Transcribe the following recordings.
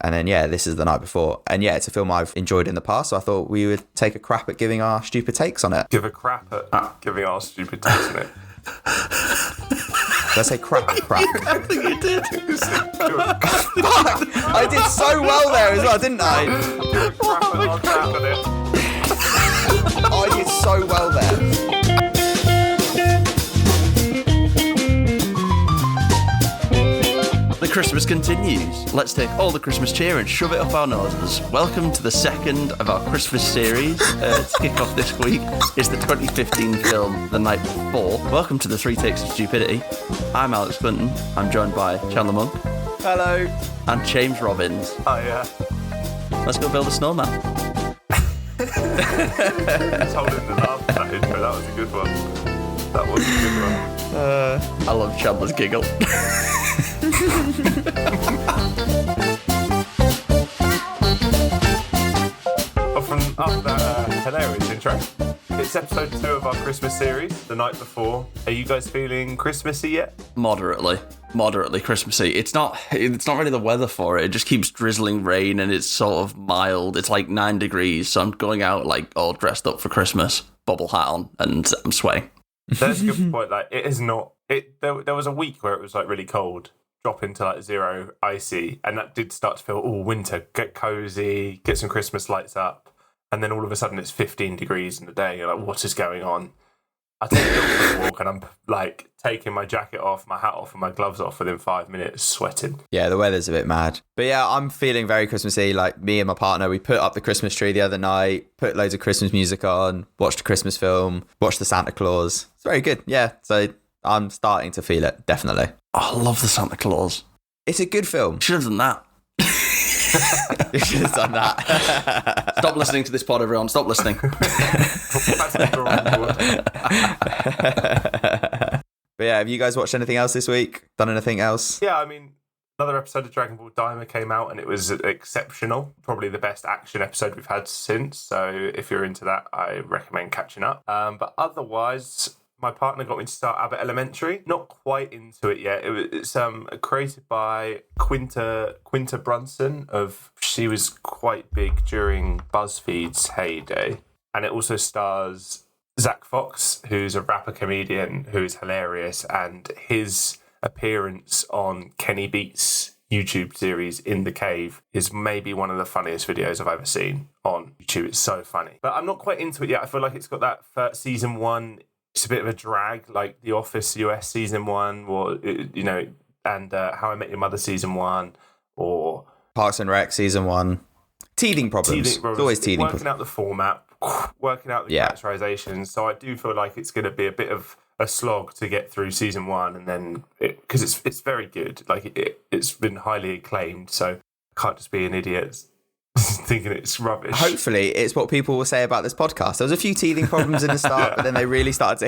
And then, this is The Night Before. And it's a film I've enjoyed in the past, so I thought we would take a crap at giving our stupid takes on it. Give a crap at giving our stupid takes on it. Did I say crap? I think you did. I did so well there as well, didn't I? Give a crap at our crap on it. I did so well there. The Christmas continues. Let's take all the Christmas cheer and shove it up our noses. Welcome to the second of our Christmas series. To kick off this week is the 2015 film The Night Before. Welcome to the 3 Takes of Stupidity. I'm Alex Clinton. I'm joined by Chandler Monk. Hello. And James Robbins. Oh, yeah. Let's go build a snowman. Just holding the laugh at that intro. That was a good one. That was a good one. I love Chandler's giggle. After that hilarious intro, it's episode 2 of our Christmas series, The Night Before. Are you guys feeling Christmassy yet? Moderately Christmassy. It's not really the weather for it. It just keeps drizzling rain and it's sort of mild. It's like 9 degrees, so I'm going out like all dressed up for Christmas, bobble hat on, and I'm sweating. That's a good point. Like, it is not. There was a week where it was like really cold, drop into like 0, icy, and that did start to feel winter. Get cozy, get some Christmas lights up, and then all of a sudden it's 15 degrees in the day. You're like, what is going on? I take a dog for a walk and I'm like taking my jacket off, my hat off, and my gloves off within 5 minutes, sweating. Yeah, the weather's a bit mad. But I'm feeling very Christmassy. Like, me and my partner, we put up the Christmas tree the other night, put loads of Christmas music on, watched a Christmas film, watched the Santa Claus. It's very good. Yeah, so I'm starting to feel it, definitely. Oh, I love the Santa Claus. It's a good film. Should have done that. You should have done that. Stop listening to this pod, everyone. Stop listening. But have you guys watched anything else this week? Done anything else? Yeah, I mean, another episode of Dragon Ball Daima came out and it was exceptional. Probably the best action episode we've had since. So if you're into that, I recommend catching up. But otherwise, my partner got me to start Abbott Elementary. Not quite into it yet. It's created by Quinta Brunson. She was quite big during BuzzFeed's heyday. And it also stars Zach Fox, who's a rapper comedian who is hilarious. And his appearance on Kenny Beats' YouTube series In the Cave is maybe one of the funniest videos I've ever seen on YouTube. It's so funny. But I'm not quite into it yet. I feel like it's got that first season 1. It's a bit of a drag, like The Office US season 1, or and How I Met Your Mother season 1, or Parks and Rec season 1. Teething problems. It's always teething problems. Working out the format, working out the characterizations. So I do feel like it's going to be a bit of a slog to get through season 1, and then because it's very good. Like it's been highly acclaimed, so I can't just be an idiot thinking it's rubbish. Hopefully it's what people will say about this podcast. There was a few teething problems in the start, but then they really started to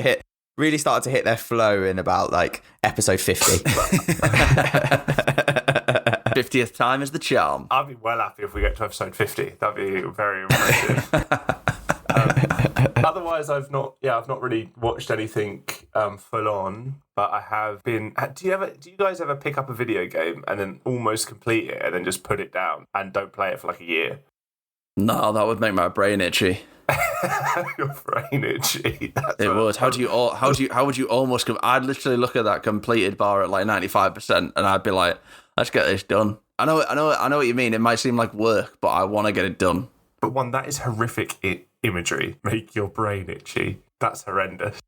hit their flow in about like episode 50. 50th time is the charm. I'd be well happy if we get to episode 50. That'd be very impressive. Otherwise, I've not really watched anything full on, but I have been. Do you guys ever pick up a video game and then almost complete it and then just put it down and don't play it for like a year? No, that would make my brain itchy. Your brain itchy. It would. How would you almost? I'd literally look at that completed bar at like 95%, and I'd be like, "Let's get this done." I know what you mean. It might seem like work, but I want to get it done. But that is horrific imagery. Make your brain itchy. That's horrendous.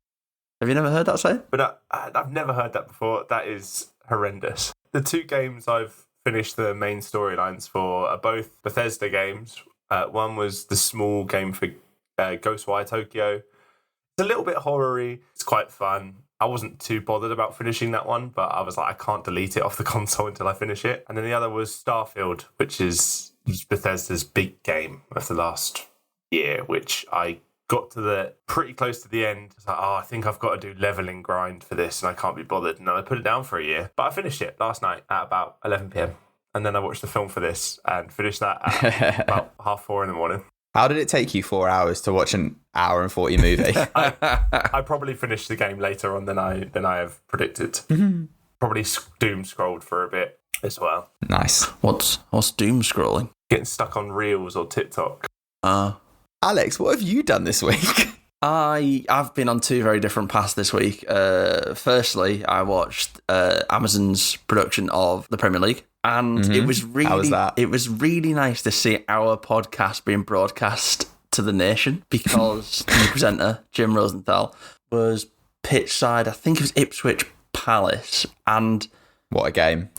Have you never heard that say? But I've never heard that before. That is horrendous. The 2 games I've finished the main storylines for are both Bethesda games. One was the small game for Ghostwire Tokyo. It's a little bit horror-y. It's quite fun. I wasn't too bothered about finishing that one, but I was like, I can't delete it off the console until I finish it. And then the other was Starfield, which is Bethesda's big game of the last year, which I got to pretty close to the end. I was like, I think I've got to do leveling grind for this, and I can't be bothered. And then I put it down for a year. But I finished it last night at about 11 p.m. And then I watched the film for this and finished that at about 3:30 in the morning. How did it take you 4 hours to watch an hour and 40 movie? I probably finished the game later on than I have predicted. Mm-hmm. Probably doom scrolled for a bit. as well. Nice. What's doom scrolling? Getting stuck on Reels or TikTok. Alex, what have you done this week? I've been on two very different paths this week. Firstly, I watched Amazon's production of the Premier League, and it was really How was that? It was really nice to see our podcast being broadcast to the nation, because the presenter Jim Rosenthal was pitchside. I think it was Ipswich Palace, and What a game.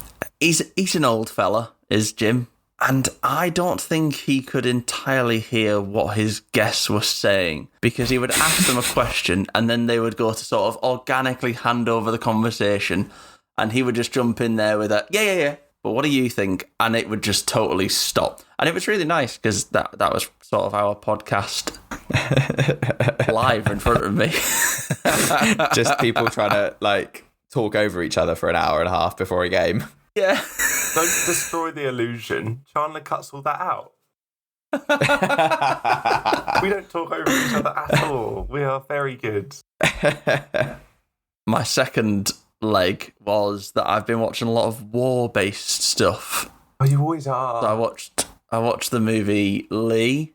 he's an old fella, is Jim. And I don't think he could entirely hear what his guests were saying, because he would ask them a question and then they would go to sort of organically hand over the conversation, and he would just jump in there with a, yeah, but what do you think? And it would just totally stop. And it was really nice, because that was sort of our podcast live in front of me. Just people trying to like talk over each other for an hour and a half before a game. Yeah. Don't destroy the illusion. Chandler cuts all that out. We don't talk over each other at all. We are very good. My second leg was that I've been watching a lot of war-based stuff. Oh, you always are. So I watched the movie Lee,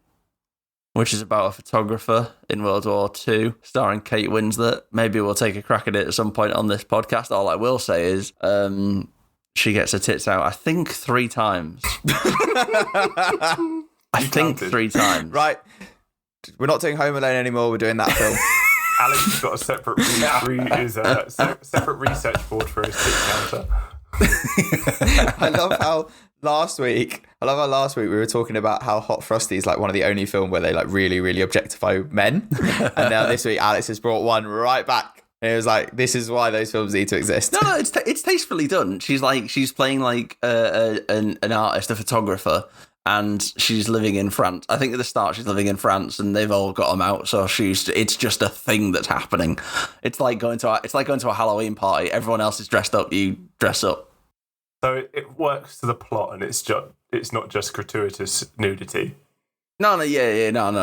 which is about a photographer in World War II, starring Kate Winslet. Maybe we'll take a crack at it at some point on this podcast. All I will say is, she gets her tits out, I think 3 times. I think 3 times. Right. We're not doing Home Alone anymore. We're doing that film. Alex has got a separate separate research board for his tit counter. I love how last week we were talking about how Hot Frosty is like one of the only film where they like really, really objectify men. And now this week Alex has brought one right back. And it was like, this is why those films need to exist. No, it's tastefully done. She's playing like an artist, a photographer, and she's living in France. I think at the start she's living in France, and they've all got them out. So it's just a thing that's happening. It's like going to a Halloween party. Everyone else is dressed up. You dress up. So it works to the plot, and it's not just gratuitous nudity. No,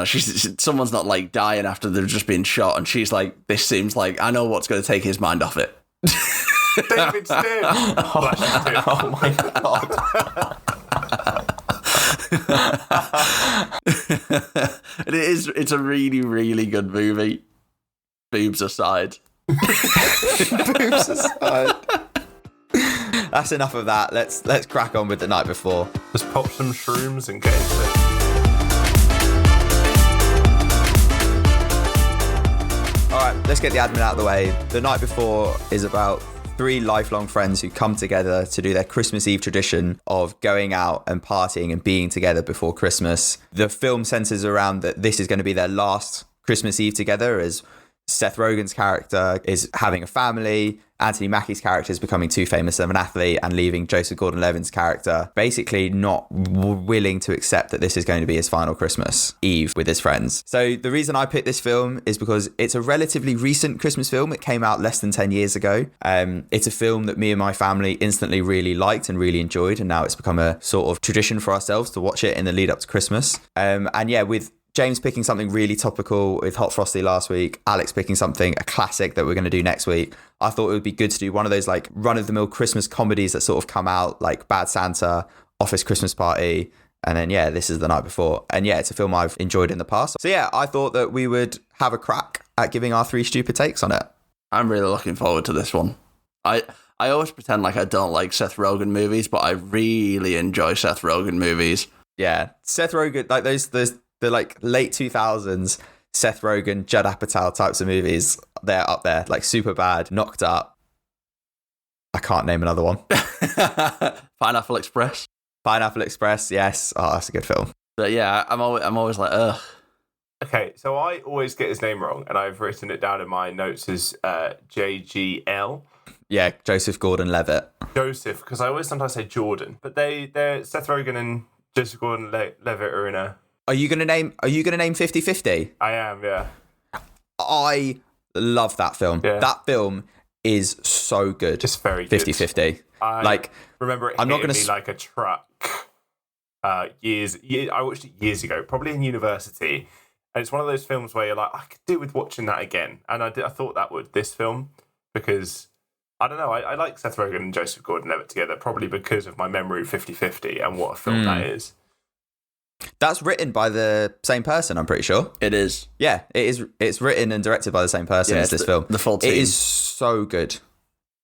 someone's not like dying after they've just been shot, and she's like, this seems like, I know what's going to take his mind off it. David Stern. Oh my god. It's a really, really good movie. Boobs aside. Boobs aside. That's enough of that. Let's crack on with The Night Before. Just pop some shrooms and get into it. All right, let's get the admin out of the way. The Night Before is about 3 lifelong friends who come together to do their Christmas Eve tradition of going out and partying and being together before Christmas. The film centers around that this is going to be their last Christmas Eve together, as Seth Rogen's character is having a family, Anthony Mackie's character is becoming too famous of an athlete, and leaving Joseph Gordon-Levitt's character basically not willing to accept that this is going to be his final Christmas Eve with his friends. So the reason I picked this film is because it's a relatively recent Christmas film. It came out less than 10 years ago. It's a film that me and my family instantly really liked and really enjoyed, and now it's become a sort of tradition for ourselves to watch it in the lead up to Christmas. And yeah, with James picking something really topical with Hot Frosty last week, Alex picking a classic that we're going to do next week, I thought it would be good to do one of those like run-of-the-mill Christmas comedies that sort of come out, like Bad Santa, Office Christmas Party, and then yeah, this is The Night Before. And yeah, it's a film I've enjoyed in the past. So yeah, I thought that we would have a crack at giving our 3 stupid takes on it. I'm really looking forward to this one. I always pretend like I don't like Seth Rogen movies, but I really enjoy Seth Rogen movies. Yeah, Seth Rogen, like the like late 2000s Seth Rogen, Judd Apatow types of movies, they're up there, like Superbad, Knocked Up. I can't name another one. Pineapple Express. Pineapple Express, yes. Oh, that's a good film. But yeah, I'm always like, ugh. Okay, so I always get his name wrong, and I've written it down in my notes as JGL. Yeah, Joseph Gordon-Levitt. Joseph, because I always sometimes say Jordan, but they're Seth Rogen and Joseph Gordon-Levitt are in a. Are you gonna name 50-50? I am, yeah. I love that film. Yeah. That film is so good. Just very good. 50-50. I remember it hitting me like a truck. I watched it years ago, probably in university. And it's one of those films where you're like, I could do with watching that again. And I thought that would, this film, because I don't know. I like Seth Rogen and Joseph Gordon-Levitt together, probably because of my memory of 50-50 and what a film that is. That's written by the same person, I'm pretty sure. It is. Yeah, it is. It's written and directed by the same person as this film. The full team. It is so good.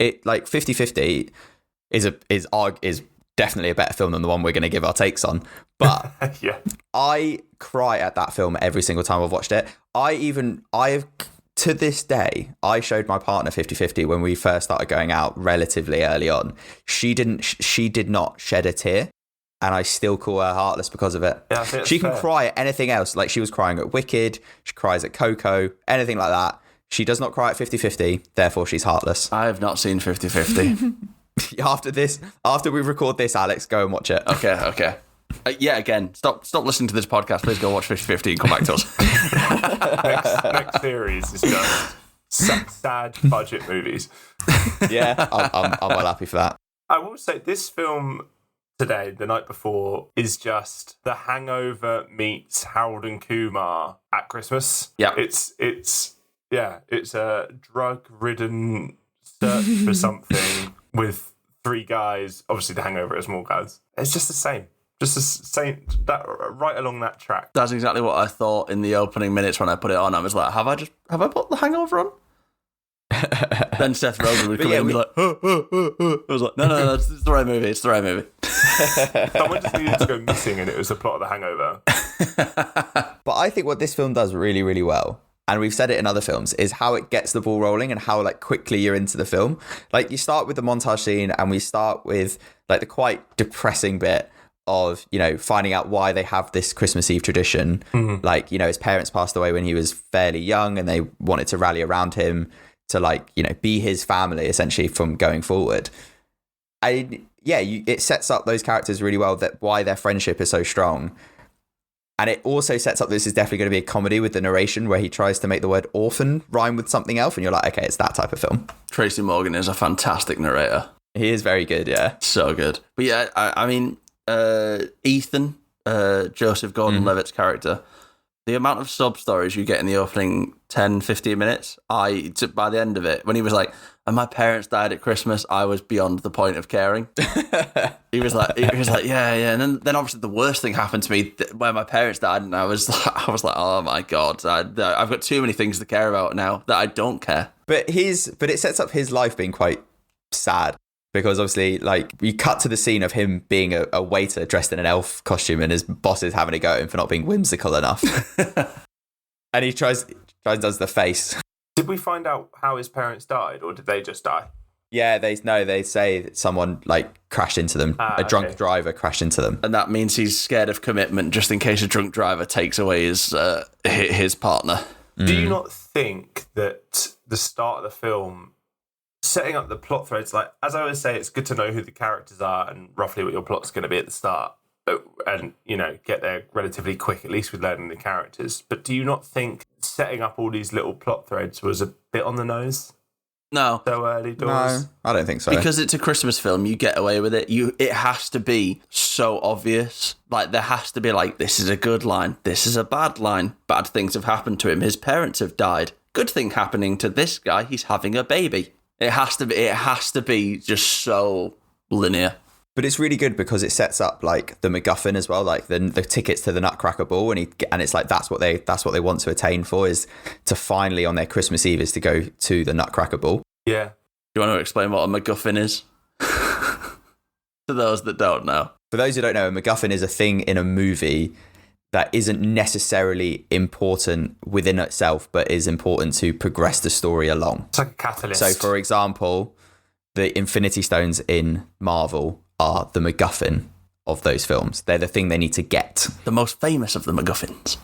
It like 50-50 is definitely a better film than the one we're going to give our takes on. But Yeah. I cry at that film every single time I've watched it. To this day, I showed my partner 50-50 when we first started going out relatively early on. She did not shed a tear. And I still call her heartless because of it. Yeah, I think she that's can fair. cry at anything else. Like she was crying at Wicked. She cries at Coco. Anything like that. She does not cry at 50-50. Therefore, she's heartless. I have not seen 50-50. After we record this, Alex, go and watch it. Okay. Again, stop listening to this podcast. Please go watch 50-50 and come back to us. Next series is just sad budget movies. Yeah, I'm well happy for that. I will say this film today, the night before, is just The Hangover meets Harold and Kumar at Christmas. Yeah. It's a drug-ridden search for something with three guys. Obviously, The Hangover is more guys. It's just the same. Just the same, that right along that track. That's exactly what I thought in the opening minutes when I put it on. I was like, have I put The Hangover on? Then Seth Rogen would come in and be like, I was like, no, it's the right movie. It's the right movie. Someone just needed to go missing, and it was the plot of The Hangover. But I think what this film does really, really well, and we've said it in other films, is how it gets the ball rolling and how like quickly you're into the film. Like you start with the montage scene, and we start with like the quite depressing bit of, you know, finding out why they have this Christmas Eve tradition. Mm-hmm. Like, you know, his parents passed away when he was fairly young, and they wanted to rally around him to, like, you know, be his family essentially from going forward. It sets up those characters really well, that why their friendship is so strong. And it also sets up this is definitely going to be a comedy with the narration where he tries to make the word orphan rhyme with something else, and you're like, okay, it's that type of film. Tracy Morgan is a fantastic narrator. He is very good, yeah. So good. But yeah, I mean, Ethan, Joseph Gordon-Levitt's character, the amount of sub-stories you get in the opening 10, 15 minutes, by the end of it, when he was like, and my parents died at Christmas, I was beyond the point of caring. he was like, yeah. And then obviously the worst thing happened to me where my parents died, and I was like, oh my God, I've got too many things to care about now that I don't care. But it sets up his life being quite sad. Because obviously, like, you cut to the scene of him being a waiter dressed in an elf costume, and his boss is having a go at him for not being whimsical enough. And he tries and does the face. Did we find out how his parents died, or did they just die? Yeah, they say that someone like crashed into them. A drunk driver crashed into them. And that means he's scared of commitment just in case a drunk driver takes away his partner. Do you not think that the start of the film, setting up the plot threads, like, as I always say, it's good to know who the characters are and roughly what your plot's going to be at the start, and, you know, get there relatively quick, at least with learning the characters. But do you not think setting up all these little plot threads was a bit on the nose? No. So early doors? No, I don't think so. Because it's a Christmas film, you get away with it. It has to be so obvious. Like, there has to be, like, this is a good line, this is a bad line. Bad things have happened to him, his parents have died. Good thing happening to this guy, he's having a baby. It has to be just so linear. But it's really good because it sets up like the MacGuffin as well, like the tickets to the Nutcracker Ball, and it's like that's what they want to attain for, is to finally on their Christmas Eve is to go to the Nutcracker Ball. Yeah. Do you want to explain what a MacGuffin is? To those that don't know. For those who don't know, a MacGuffin is a thing in a movie that isn't necessarily important within itself, but is important to progress the story along. It's like a catalyst. So, for example, the Infinity Stones in Marvel are the MacGuffin of those films. They're the thing they need to get. The most famous of the MacGuffins.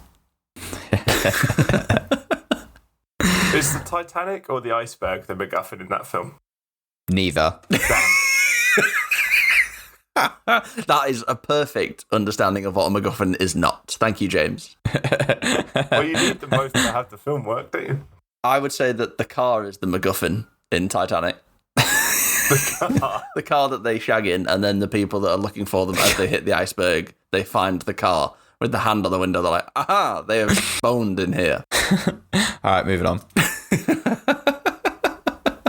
Is the Titanic or the iceberg the MacGuffin in that film? Neither. Damn. That is a perfect understanding of what a MacGuffin is not. Thank you, James. Well, you need them both to have the film work, don't you? I would say that the car is the MacGuffin in Titanic. The car that they shag in, and then the people that are looking for them as they hit the iceberg, they find the car with the hand on the window. They're like, aha, they have boned in here. All right, moving on.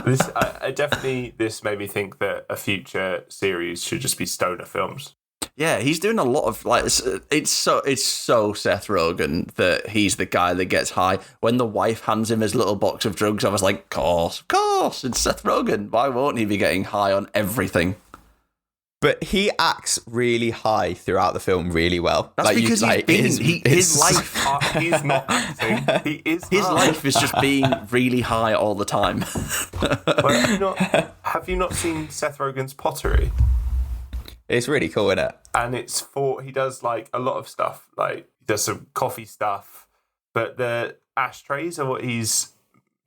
This made me think that a future series should just be stoner films. Yeah, he's doing a lot of like it's so Seth Rogen that he's the guy that gets high. When the wife hands him his little box of drugs, I was like, of course, it's Seth Rogen. Why won't he be getting high on everything? But he acts really high throughout the film really well. That's like, because his life. He's not acting. He is. His life is just being really high all the time. Well, have you not seen Seth Rogen's Pottery? It's really cool, isn't it? And he does like a lot of stuff. Like he does some coffee stuff, but the ashtrays are what seems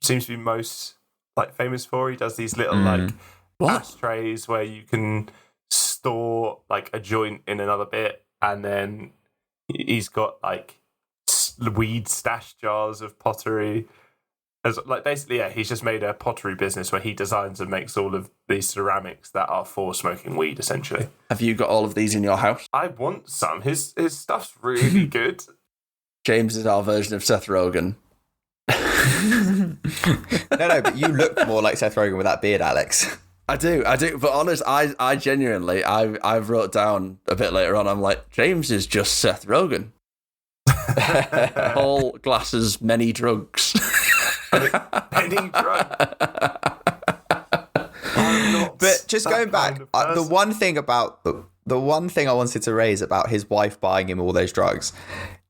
to be most like famous for. He does these little like ashtrays where you can store like a joint in another bit, and then he's got like weed stash jars of pottery. He's just made a pottery business where he designs and makes all of these ceramics that are for smoking weed, essentially. Have you got all of these in your house? I want some. His stuff's really good. James is our version of Seth Rogen. No, but you look more like Seth Rogen with that beard, Alex. I do. But honest, I genuinely, I wrote down a bit later on, I'm like, James is just Seth Rogen. All glasses, many drugs. Any drug. But just going back, the one thing I wanted to raise about his wife buying him all those drugs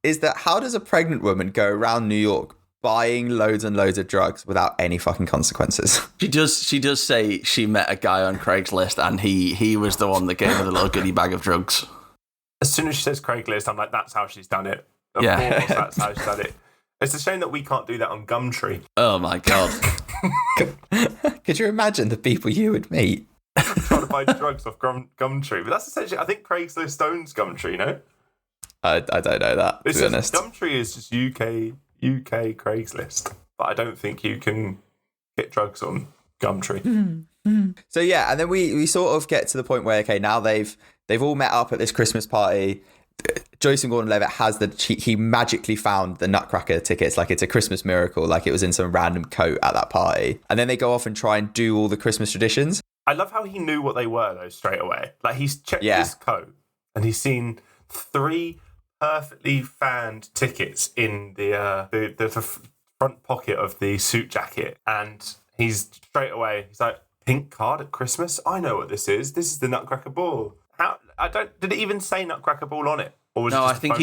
is that how does a pregnant woman go around New York buying loads and loads of drugs without any fucking consequences? She does say she met a guy on Craigslist and he was the one that gave her the little goodie bag of drugs. As soon as she says Craigslist, I'm like, that's how she's done it. Of Yeah. course, that's how she's done it. It's a shame that we can't do that on Gumtree. Oh my god. Could you imagine the people you would meet? Trying to buy drugs off Gumtree. But that's essentially, I think Craigslist owns Gumtree, no? I don't know that, to be honest. Gumtree is just UK Craigslist. But I don't think you can get drugs on Gumtree. So yeah, and then we sort of get to the point where, okay, now they've all met up at this Christmas party. Joyce and Gordon-Levitt he magically found the Nutcracker tickets, like it's a Christmas miracle, like it was in some random coat at that party. And then they go off and try and do all the Christmas traditions. I love how he knew what they were, though, straight away. Like, he's checked his coat, and he's seen 3 perfectly fanned tickets in the front pocket of the suit jacket. And he's he's like, pink card at Christmas? I know what this is. This is the Nutcracker Ball. Did it even say Nutcracker Ball on it? Or was No, it I think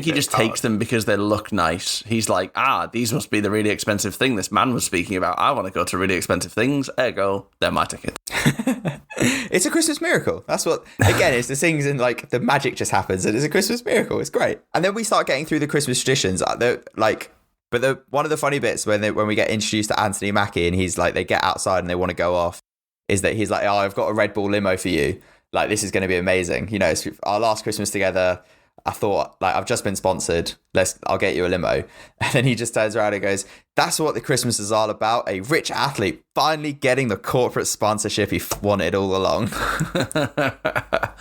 he just takes them because they look nice. He's like, these must be the really expensive thing this man was speaking about. I want to go to really expensive things. Ergo, they're my ticket. It's a Christmas miracle. That's what, again, it's the things and like the magic just happens and it's a Christmas miracle. It's great. And then we start getting through the Christmas traditions. One of the funny bits when we get introduced to Anthony Mackie and he's like, they get outside and they want to go off, is that he's like, oh, I've got a Red Bull limo for you. Like, this is going to be amazing. You know, it's our last Christmas together. I thought, like, I've just been sponsored. I'll get you a limo. And then he just turns around and goes, that's what the Christmas is all about. A rich athlete finally getting the corporate sponsorship he wanted all along.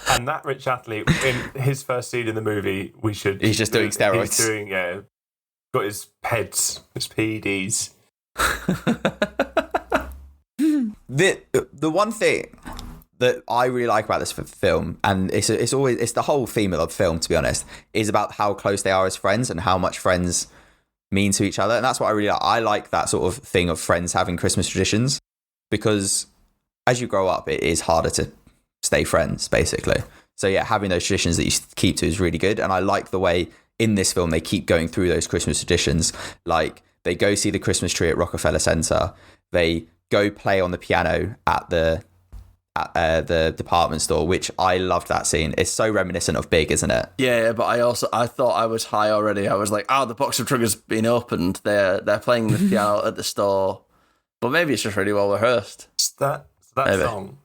And that rich athlete, in his first scene in the movie, he's just doing steroids. He's doing, got his PEDs, his PEDs. The one thing that I really like about this film, and it's the whole theme of the film, to be honest, is about how close they are as friends and how much friends mean to each other. And that's what I really like. I like that sort of thing of friends having Christmas traditions, because as you grow up, it is harder to stay friends, basically. So yeah, having those traditions that you keep to is really good. And I like the way in this film they keep going through those Christmas traditions. Like, they go see the Christmas tree at Rockefeller Center. They go play on the piano at the department store, which I loved that scene. It's so reminiscent of Big, isn't it? Yeah, but I thought I was high already. I was like, the box of triggers been opened. They're playing the piano at the store, but maybe it's just really well rehearsed. That song,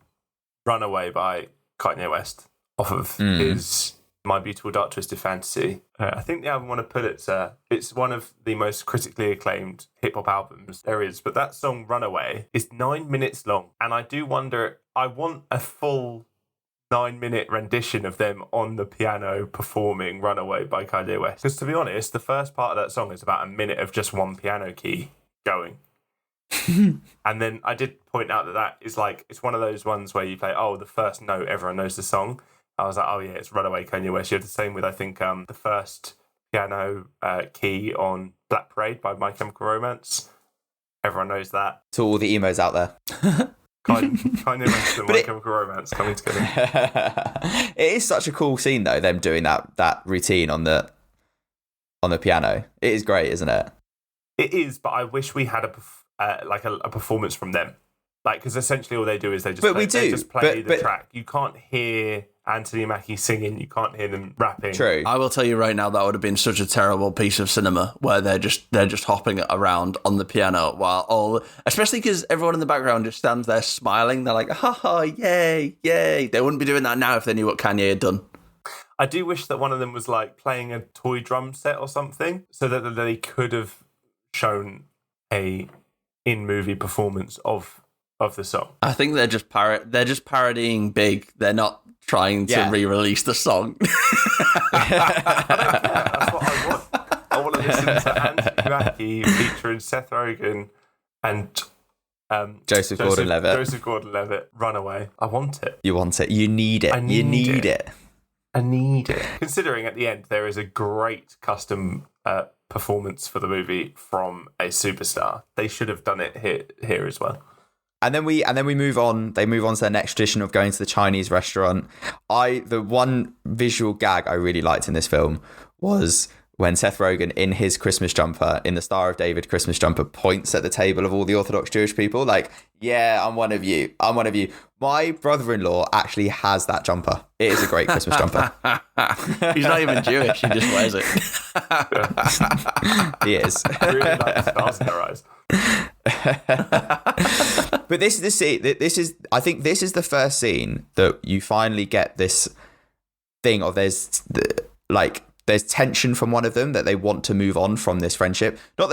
"Runaway" by Kanye West, off of his My Beautiful Dark Twisted Fantasy. I think the album won a Pulitzer. It's one of the most critically acclaimed hip hop albums there is. But that song, "Runaway," is 9 minutes long, and I do wonder. I want a full 9-minute rendition of them on the piano performing "Runaway" by Kanye West. Because to be honest, the first part of that song is about a minute of just one piano key going. And then I did point out that is like, it's one of those ones where you play, the first note, everyone knows the song. I was like, oh yeah, it's Runaway Kanye West. You have the same with, I think, the first piano key on Black Parade by My Chemical Romance. Everyone knows that. To all the emos out there. Kanye West and My Chemical Romance coming together. It is such a cool scene, though, them doing that routine on the piano. It is great, isn't it? It is, but I wish we had a performance from them. Like, because essentially all they do is they just play the track. You can't hear Anthony Mackie singing. You can't hear them rapping. True. I will tell you right now, that would have been such a terrible piece of cinema where they're just hopping around on the piano while especially because everyone in the background just stands there smiling. They're like, ha, yay, yay. They wouldn't be doing that now if they knew what Kanye had done. I do wish that one of them was like playing a toy drum set or something so that they could have shown a in-movie performance of the song. I think they're just parodying Big. They're not trying to re-release the song. That's what I want. I want to listen to Anthony Mackie featuring Seth Rogen and Joseph Gordon-Levitt, Runaway. I want it. You want it. You need it. You need it. I need it. Considering at the end there is a great custom performance for the movie from a superstar. They should have done it here as well. And then we move on. They move on to their next tradition of going to the Chinese restaurant. The one visual gag I really liked in this film was when Seth Rogen, in his Christmas jumper, in the Star of David Christmas jumper, points at the table of all the Orthodox Jewish people, like, yeah, I'm one of you. I'm one of you. My brother-in-law actually has that jumper. It is a great Christmas jumper. He's not even Jewish. He just wears it. He is. I really like the stars in their eyes. But I think this is the first scene that you finally get this thing of there's tension from one of them that they want to move on from this friendship. Not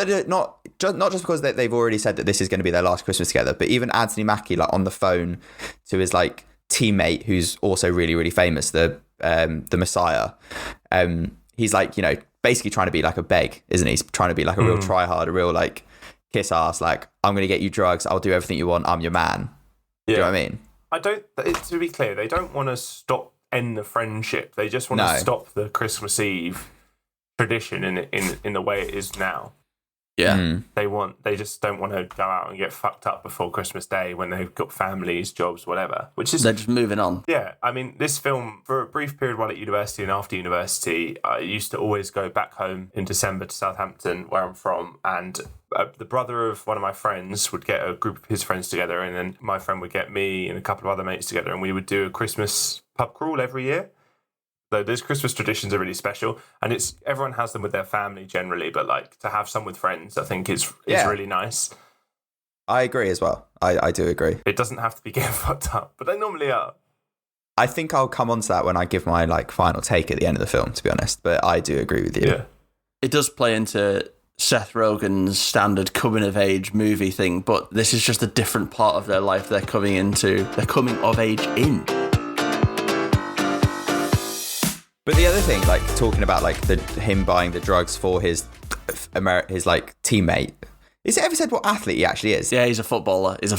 just because they've already said that this is going to be their last Christmas together, but even Anthony Mackie, like, on the phone to his like teammate who's also really, really famous, the Messiah. He's like, basically trying to be like a beg, isn't he? He's trying to be like a real tryhard, a real like kiss ass, like, I'm going to get you drugs, I'll do everything you want, I'm your man. Yeah. Do you know what I mean? To be clear, they don't want to end the friendship. They just want to stop the Christmas Eve tradition in the way it is now. Yeah. They just don't want to go out and get fucked up before Christmas Day when they've got families, jobs, whatever. They're just moving on. Yeah. I mean, this film, for a brief period while at university and after university, I used to always go back home in December to Southampton, where I'm from, and the brother of one of my friends would get a group of his friends together, and then my friend would get me and a couple of other mates together, and we would do a Christmas pub crawl every year. So those Christmas traditions are really special, and everyone has them with their family generally, but like to have some with friends, I think is really nice. I agree as well. I do agree. It doesn't have to be getting fucked up, but they normally are. I think I'll come on to that when I give my like final take at the end of the film, to be honest. But I do agree with you. Yeah. It does play into Seth Rogen's standard coming of age movie thing, but this is just a different part of their life they're coming of age in. But the other thing, like talking about like him buying the drugs for his like teammate. Is it ever said what athlete he actually is? Yeah, he's a footballer. He's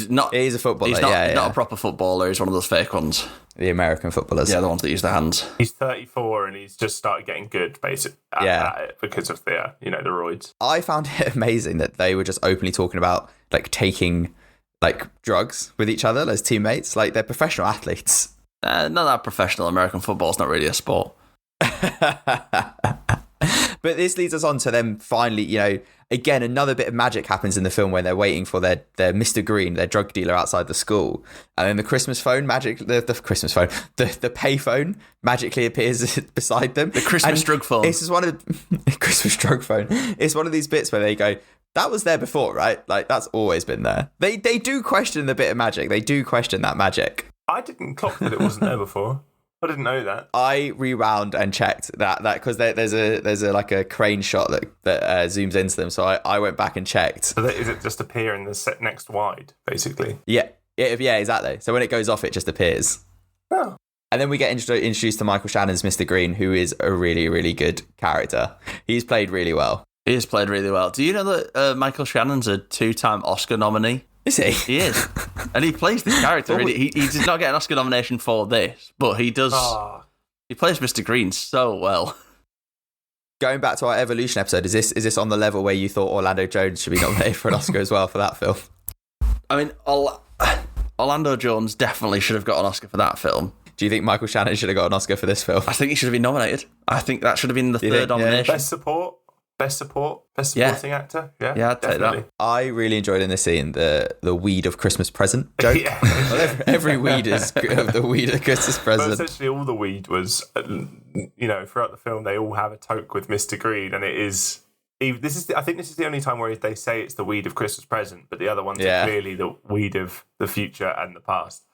not a footballer. He's not a proper footballer. He's one of those fake ones. The American footballers. Yeah, the ones that use their hands. He's 34 and he's just started getting good, basically, at it because of the the roids. I found it amazing that they were just openly talking about like taking like drugs with each other as teammates. Like, they're professional athletes. Not that professional. American football's not really a sport. But this leads us on to them finally, again, another bit of magic happens in the film when they're waiting for their Mr. Green, their drug dealer outside the school. And then the Christmas phone the Christmas phone, the payphone magically appears beside them. The Christmas drug phone. This is one of the Christmas drug phone. It's one of these bits where they go, that was there before, right? Like, that's always been there. They do question the bit of magic. They do question that magic. I didn't clock that it wasn't there before. I didn't know that. I rewound and checked that because there's a like a crane shot that zooms into them. So I went back and checked. So is it just appear in the set next wide, basically? Yeah, exactly. So when it goes off, it just appears. Oh. And then we get introduced to Michael Shannon's Mr. Green, who is a really, really good character. He's played really well. He is played really well. Do you know that Michael Shannon's a 2-time Oscar nominee? Is he? He is. And he plays this character. He did not get an Oscar nomination for this, but he does. He plays Mr. Green so well. Going back to our Evolution episode, is this on the level where you thought Orlando Jones should be nominated for an Oscar as well for that film? I mean, Orlando Jones definitely should have got an Oscar for that film. Do you think Michael Shannon should have got an Oscar for this film? I think he should have been nominated. I think that should have been the third nomination. Best supporting actor. Yeah, I'd take that. I really enjoyed in this scene the weed of Christmas present joke. Well, every weed is the weed of Christmas present. But essentially, all the weed was, throughout the film, they all have a toke with Mr. Green, and it is. I think this is the only time where they say it's the weed of Christmas present, but the other ones are clearly the weed of the future and the past.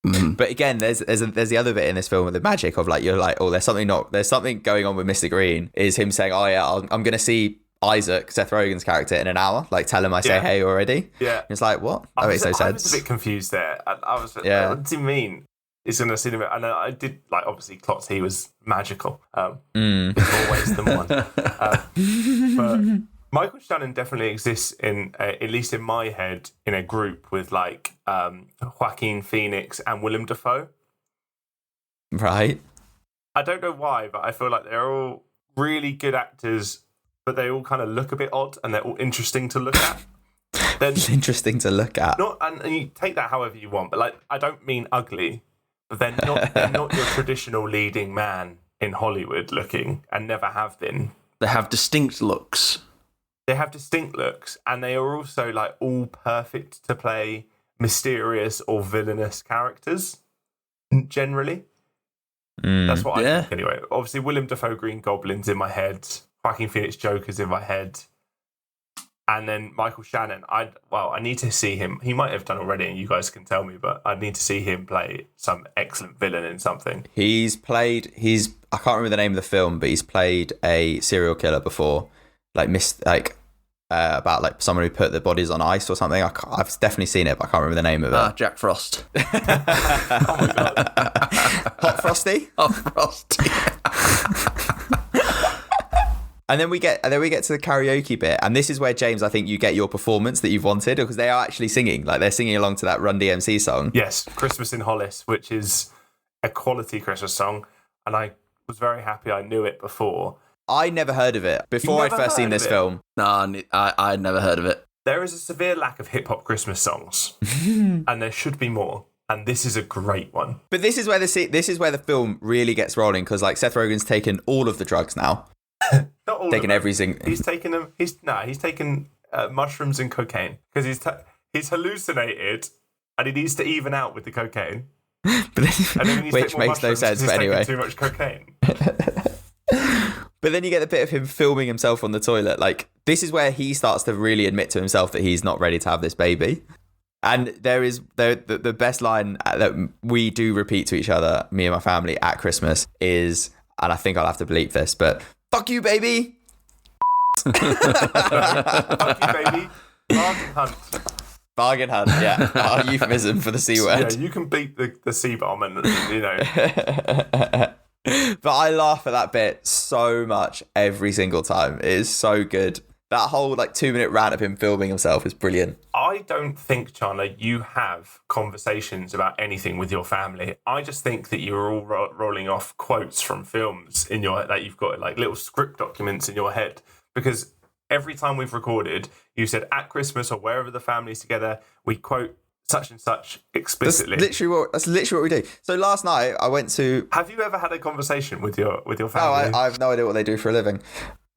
But again, there's the other bit in this film with the magic of like, you're like, oh, there's something going on with Mr. Green. Is him saying, oh yeah, I'm going to see Isaac, Seth Rogen's character, in an hour. Like, tell him I say hey already. Yeah. And it's like, what? I was a bit confused there. I was, what do you mean? He's going to see him. And I did, like, obviously, Klotz, he was magical. In more ways than one. But Michael Shannon definitely exists in, at least in my head, in a group with like Joaquin Phoenix and Willem Dafoe. Right. I don't know why, but I feel like they're all really good actors, but they all kind of look a bit odd, and they're all interesting to look at. It's interesting to look at. And you take that however you want, but like, I don't mean ugly, but they're not your traditional leading man in Hollywood looking, and never have been. They have distinct looks. And they are also like all perfect to play mysterious or villainous characters, generally. That's what I think anyway. Obviously, Willem Dafoe Green Goblin's in my head, Joaquin Phoenix Joker's in my head, and then Michael Shannon. I need to see him. He might have done already, and you guys can tell me, but I need to see him play some excellent villain in something. I can't remember the name of the film, but he's played a serial killer before. About like someone who put the bodies on ice or something. I've definitely seen it, but I can't remember the name of it. Jack Frost. Oh my god, Hot Frosty. Hot Frosty. And then we get to the karaoke bit, and this is where, James, I think you get your performance that you've wanted, because they are actually singing, like they're singing along to that Run DMC song. Yes, Christmas in Hollis, which is a quality Christmas song, and I was very happy I knew it before. I never heard of it before I'd first seen this film. No, I'd never heard of it. There is a severe lack of hip-hop Christmas songs, and there should be more. And this is a great one. But this is where the film really gets rolling, because like Seth Rogen's taken all of the drugs now. Not all. Taken everything. He's taken them. He's taken mushrooms and cocaine, because he's hallucinated, and he needs to even out with the cocaine. Which makes no sense. But anyway, too much cocaine. But then you get the bit of him filming himself on the toilet. Like, this is where he starts to really admit to himself that he's not ready to have this baby. And there is the best line that we do repeat to each other, me and my family, at Christmas is, and I think I'll have to bleep this, but fuck you, baby. Fuck you, baby. Bargain hunt. Bargain hunt, yeah. Our euphemism for the C word. Yeah, you can bleep the C bomb and, you know. But I laugh at that bit so much every single time. It is so good. That whole like 2-minute rant of him filming himself is brilliant. I don't think, Chandler, you have conversations about anything with your family. I just think that you're all rolling off quotes from films in your, that you've got like little script documents in your head. Because every time we've recorded, you said at Christmas or wherever the family's together, we quote such and such explicitly. That's literally what we do. So last night I went to... Have you ever had a conversation with your family? No, I have no idea what they do for a living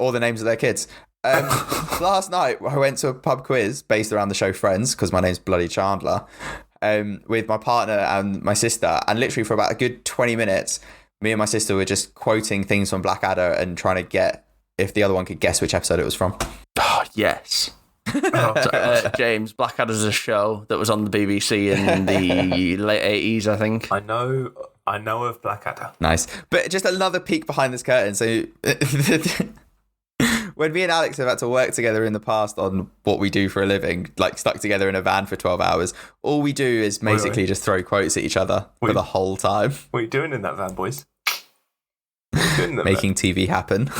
or the names of their kids. Last night I went to a pub quiz based around the show Friends, because my name's bloody Chandler, with my partner and my sister, and literally for about a good 20 minutes me and my sister were just quoting things from Blackadder and trying to get if the other one could guess which episode it was from. Oh, yes. James, Blackadder's a show that was on the BBC in the late 80s, I think. I know of Blackadder. Nice. But just another peek behind this curtain. So when me and Alex have had to work together in the past on what we do for a living, like stuck together in a van for 12 hours, all we do is basically just throw quotes at each other for the whole time. What are you doing in that van, boys? Making TV happen.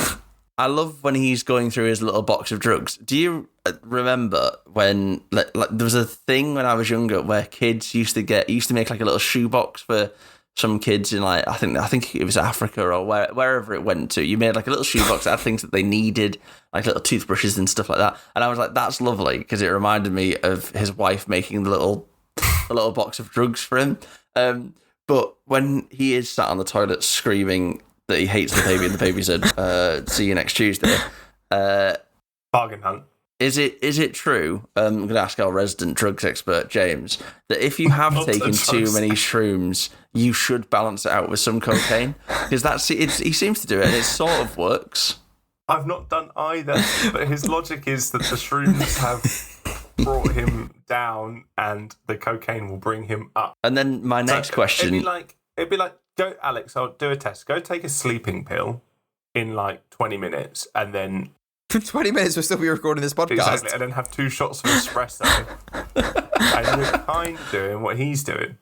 I love when he's going through his little box of drugs. Do you remember when like there was a thing when I was younger where kids used to make like a little shoebox for some kids in like I think it was Africa or wherever it went to. You made like a little shoebox that had things that they needed, like little toothbrushes and stuff like that. And I was like, that's lovely because it reminded me of his wife making the little box of drugs for him. But when he is sat on the toilet screaming that he hates the baby and the baby said, "See you next Tuesday." Bargain hunt. Is it true? I'm going to ask our resident drugs expert, James, that if you have taken too many shrooms, you should balance it out with some cocaine? Because he seems to do it, and it sort of works. I've not done either, but his logic is that the shrooms have brought him down, and the cocaine will bring him up. And then my next question... It'd be like, go, Alex, I'll do a test. Go take a sleeping pill in like 20 minutes, and then... For 20 minutes, we'll still be recording this podcast. Exactly, and then have 2 shots of espresso. And you're kind of doing what he's doing.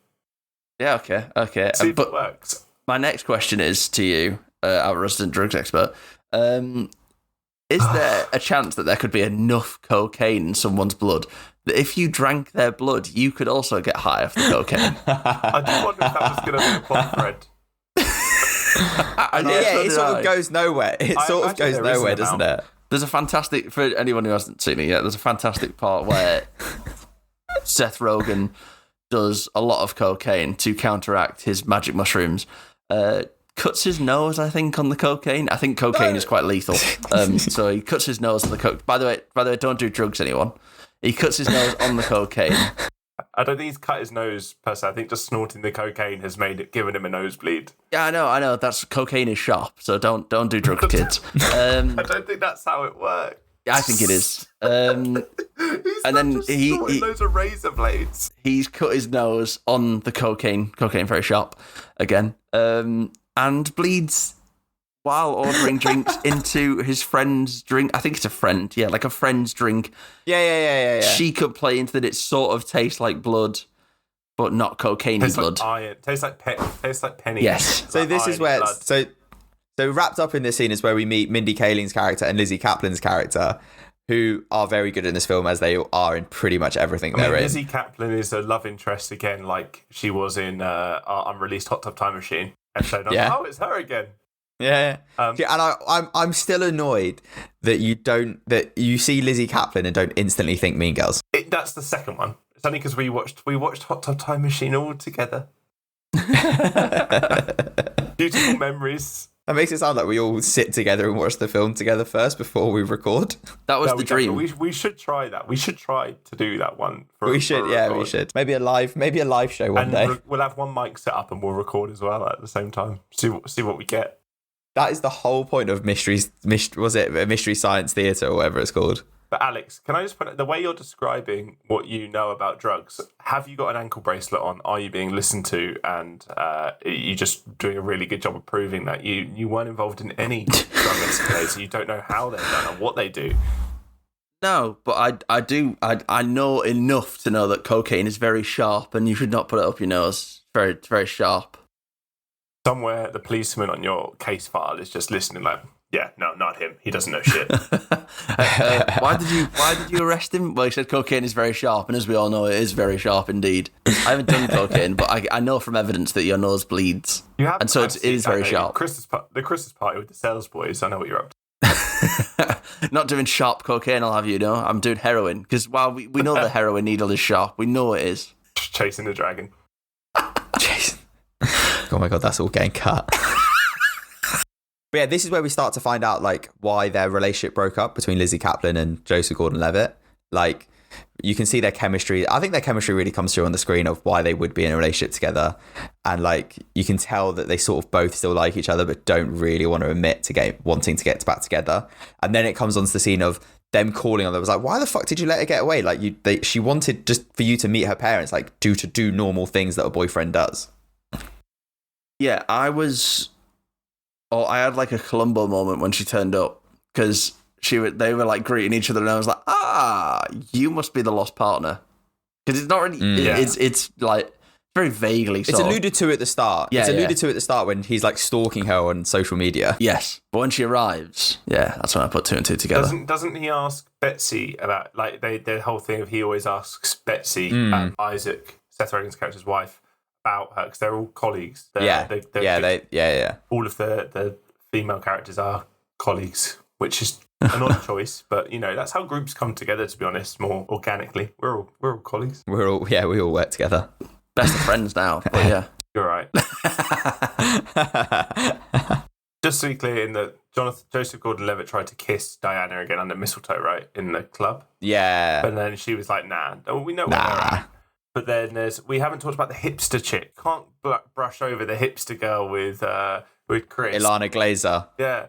Yeah, okay. See if it works. My next question is to you, our resident drugs expert. Is there a chance that there could be enough cocaine in someone's blood that if you drank their blood, you could also get high off the cocaine? I do wonder if that was going to be a plot thread. It sort of goes nowhere. It sort of goes nowhere, doesn't it? There's a fantastic, for anyone who hasn't seen it yet, there's a fantastic part where Seth Rogen does a lot of cocaine to counteract his magic mushrooms. Cuts his nose, I think, on the cocaine. I think cocaine is quite lethal. So he cuts his nose on the coke. By the way, don't do drugs, anyone. He cuts his nose on the cocaine. I don't think he's cut his nose per se. I think just snorting the cocaine has given him a nosebleed. Yeah, I know. That's cocaine is sharp, so don't do drugs, kids. I don't think that's how it works. Yeah, I think it is. And then he loads of razor blades. He's cut his nose on the cocaine. Cocaine very sharp again. And bleeds while ordering drinks into his friend's drink. I think it's a friend. Yeah, like a friend's drink. Yeah. She complained that it sort of tastes like blood, but not cocaine blood. Like iron. Tastes like pennies. Yes. So this is where so wrapped up in this scene is where we meet Mindy Kaling's character and Lizzie Kaplan's character, who are very good in this film as they are in pretty much everything they're in. Lizzie Kaplan is a love interest again, like she was in our unreleased Hot Tub Time Machine episode. Oh, it's her again. Yeah. And I'm still annoyed that you see Lizzie Kaplan and don't instantly think Mean Girls. That's the second one. It's only because we watched Hot Tub Time Machine all together. Beautiful memories. That makes it sound like we all sit together and watch the film together first before we record. That was the dream. We should try that. We should try to do that one. We should. Maybe a live show one day. We'll have one mic set up and we'll record as well at the same time. See what we get. That is the whole point of Mystery Science Theatre or whatever it's called. But Alex, can I just put the way you're describing what you know about drugs? Have you got an ankle bracelet on? Are you being listened to? And you just doing a really good job of proving that you weren't involved in any drug escapades. You don't know how they're done or what they do. No, but I do. I know enough to know that cocaine is very sharp, and you should not put it up your nose. Very, very sharp. Somewhere the policeman on your case file is just listening like, yeah, no, not him. He doesn't know shit. Why did you arrest him? Well, he said cocaine is very sharp, and as we all know, it is very sharp indeed. I haven't done cocaine, but I know from evidence that your nose bleeds. And so it is very sharp. The Christmas party with the sales boys, I know what you're up to. Not doing sharp cocaine, I'll have you know. I'm doing heroin, because while we know the heroin needle is sharp, we know it is. Chasing the dragon. Jason. Oh my God, that's all getting cut. But yeah, this is where we start to find out like why their relationship broke up between Lizzie Kaplan and Joseph Gordon-Levitt. Like you can see their chemistry. I think their chemistry really comes through on the screen of why they would be in a relationship together. And like you can tell that they sort of both still like each other, but don't really want to admit to wanting to get back together. And then it comes onto the scene of them calling on them. It was like, why the fuck did you let her get away? Like she wanted just for you to meet her parents, like to do normal things that a boyfriend does. Yeah, I had like a Columbo moment when she turned up because they were like greeting each other and I was like, you must be the lost partner. Because it's not really, it's like, very vaguely. It's alluded to at the start. Yeah, it's alluded to at the start when he's like stalking her on social media. Yes, but when she arrives, yeah, that's when I put two and two together. Doesn't he ask Betsy about like the whole thing of he always asks Betsy, Isaac, Seth Rogen's character's wife, about her because they're all colleagues. All of the female characters are colleagues, which is an odd choice, but that's how groups come together. To be honest, more organically, we're all colleagues. We all work together. Best of friends now, but yeah, you're right. Just to be clear, in the Joseph Gordon-Levitt tried to kiss Diana again under mistletoe, right, in the club. Yeah, but then she was like, "Nah, we know where they're at." But then we haven't talked about the hipster chick. Can't brush over the hipster girl with Chris. Ilana Glazer. Yeah.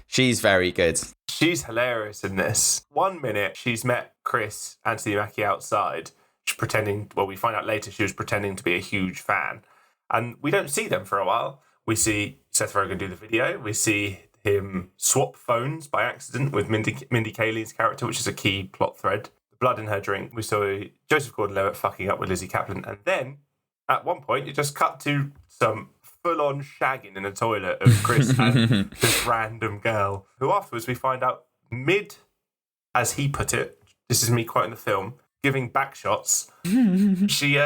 She's very good. She's hilarious in this. 1 minute, she's met Chris, Anthony Mackie, outside. She's pretending, we find out later she was pretending to be a huge fan. And we don't see them for a while. We see Seth Rogen do the video. We see him swap phones by accident with Mindy Kaling's character, which is a key plot thread. The blood in her drink. We saw Joseph Gordon-Levitt fucking up with Lizzie Kaplan. And then, at one point, you just cut to some full-on shagging in a toilet of Chris and this random girl, who afterwards we find out as he put it, this is me quoting the film, giving back shots, she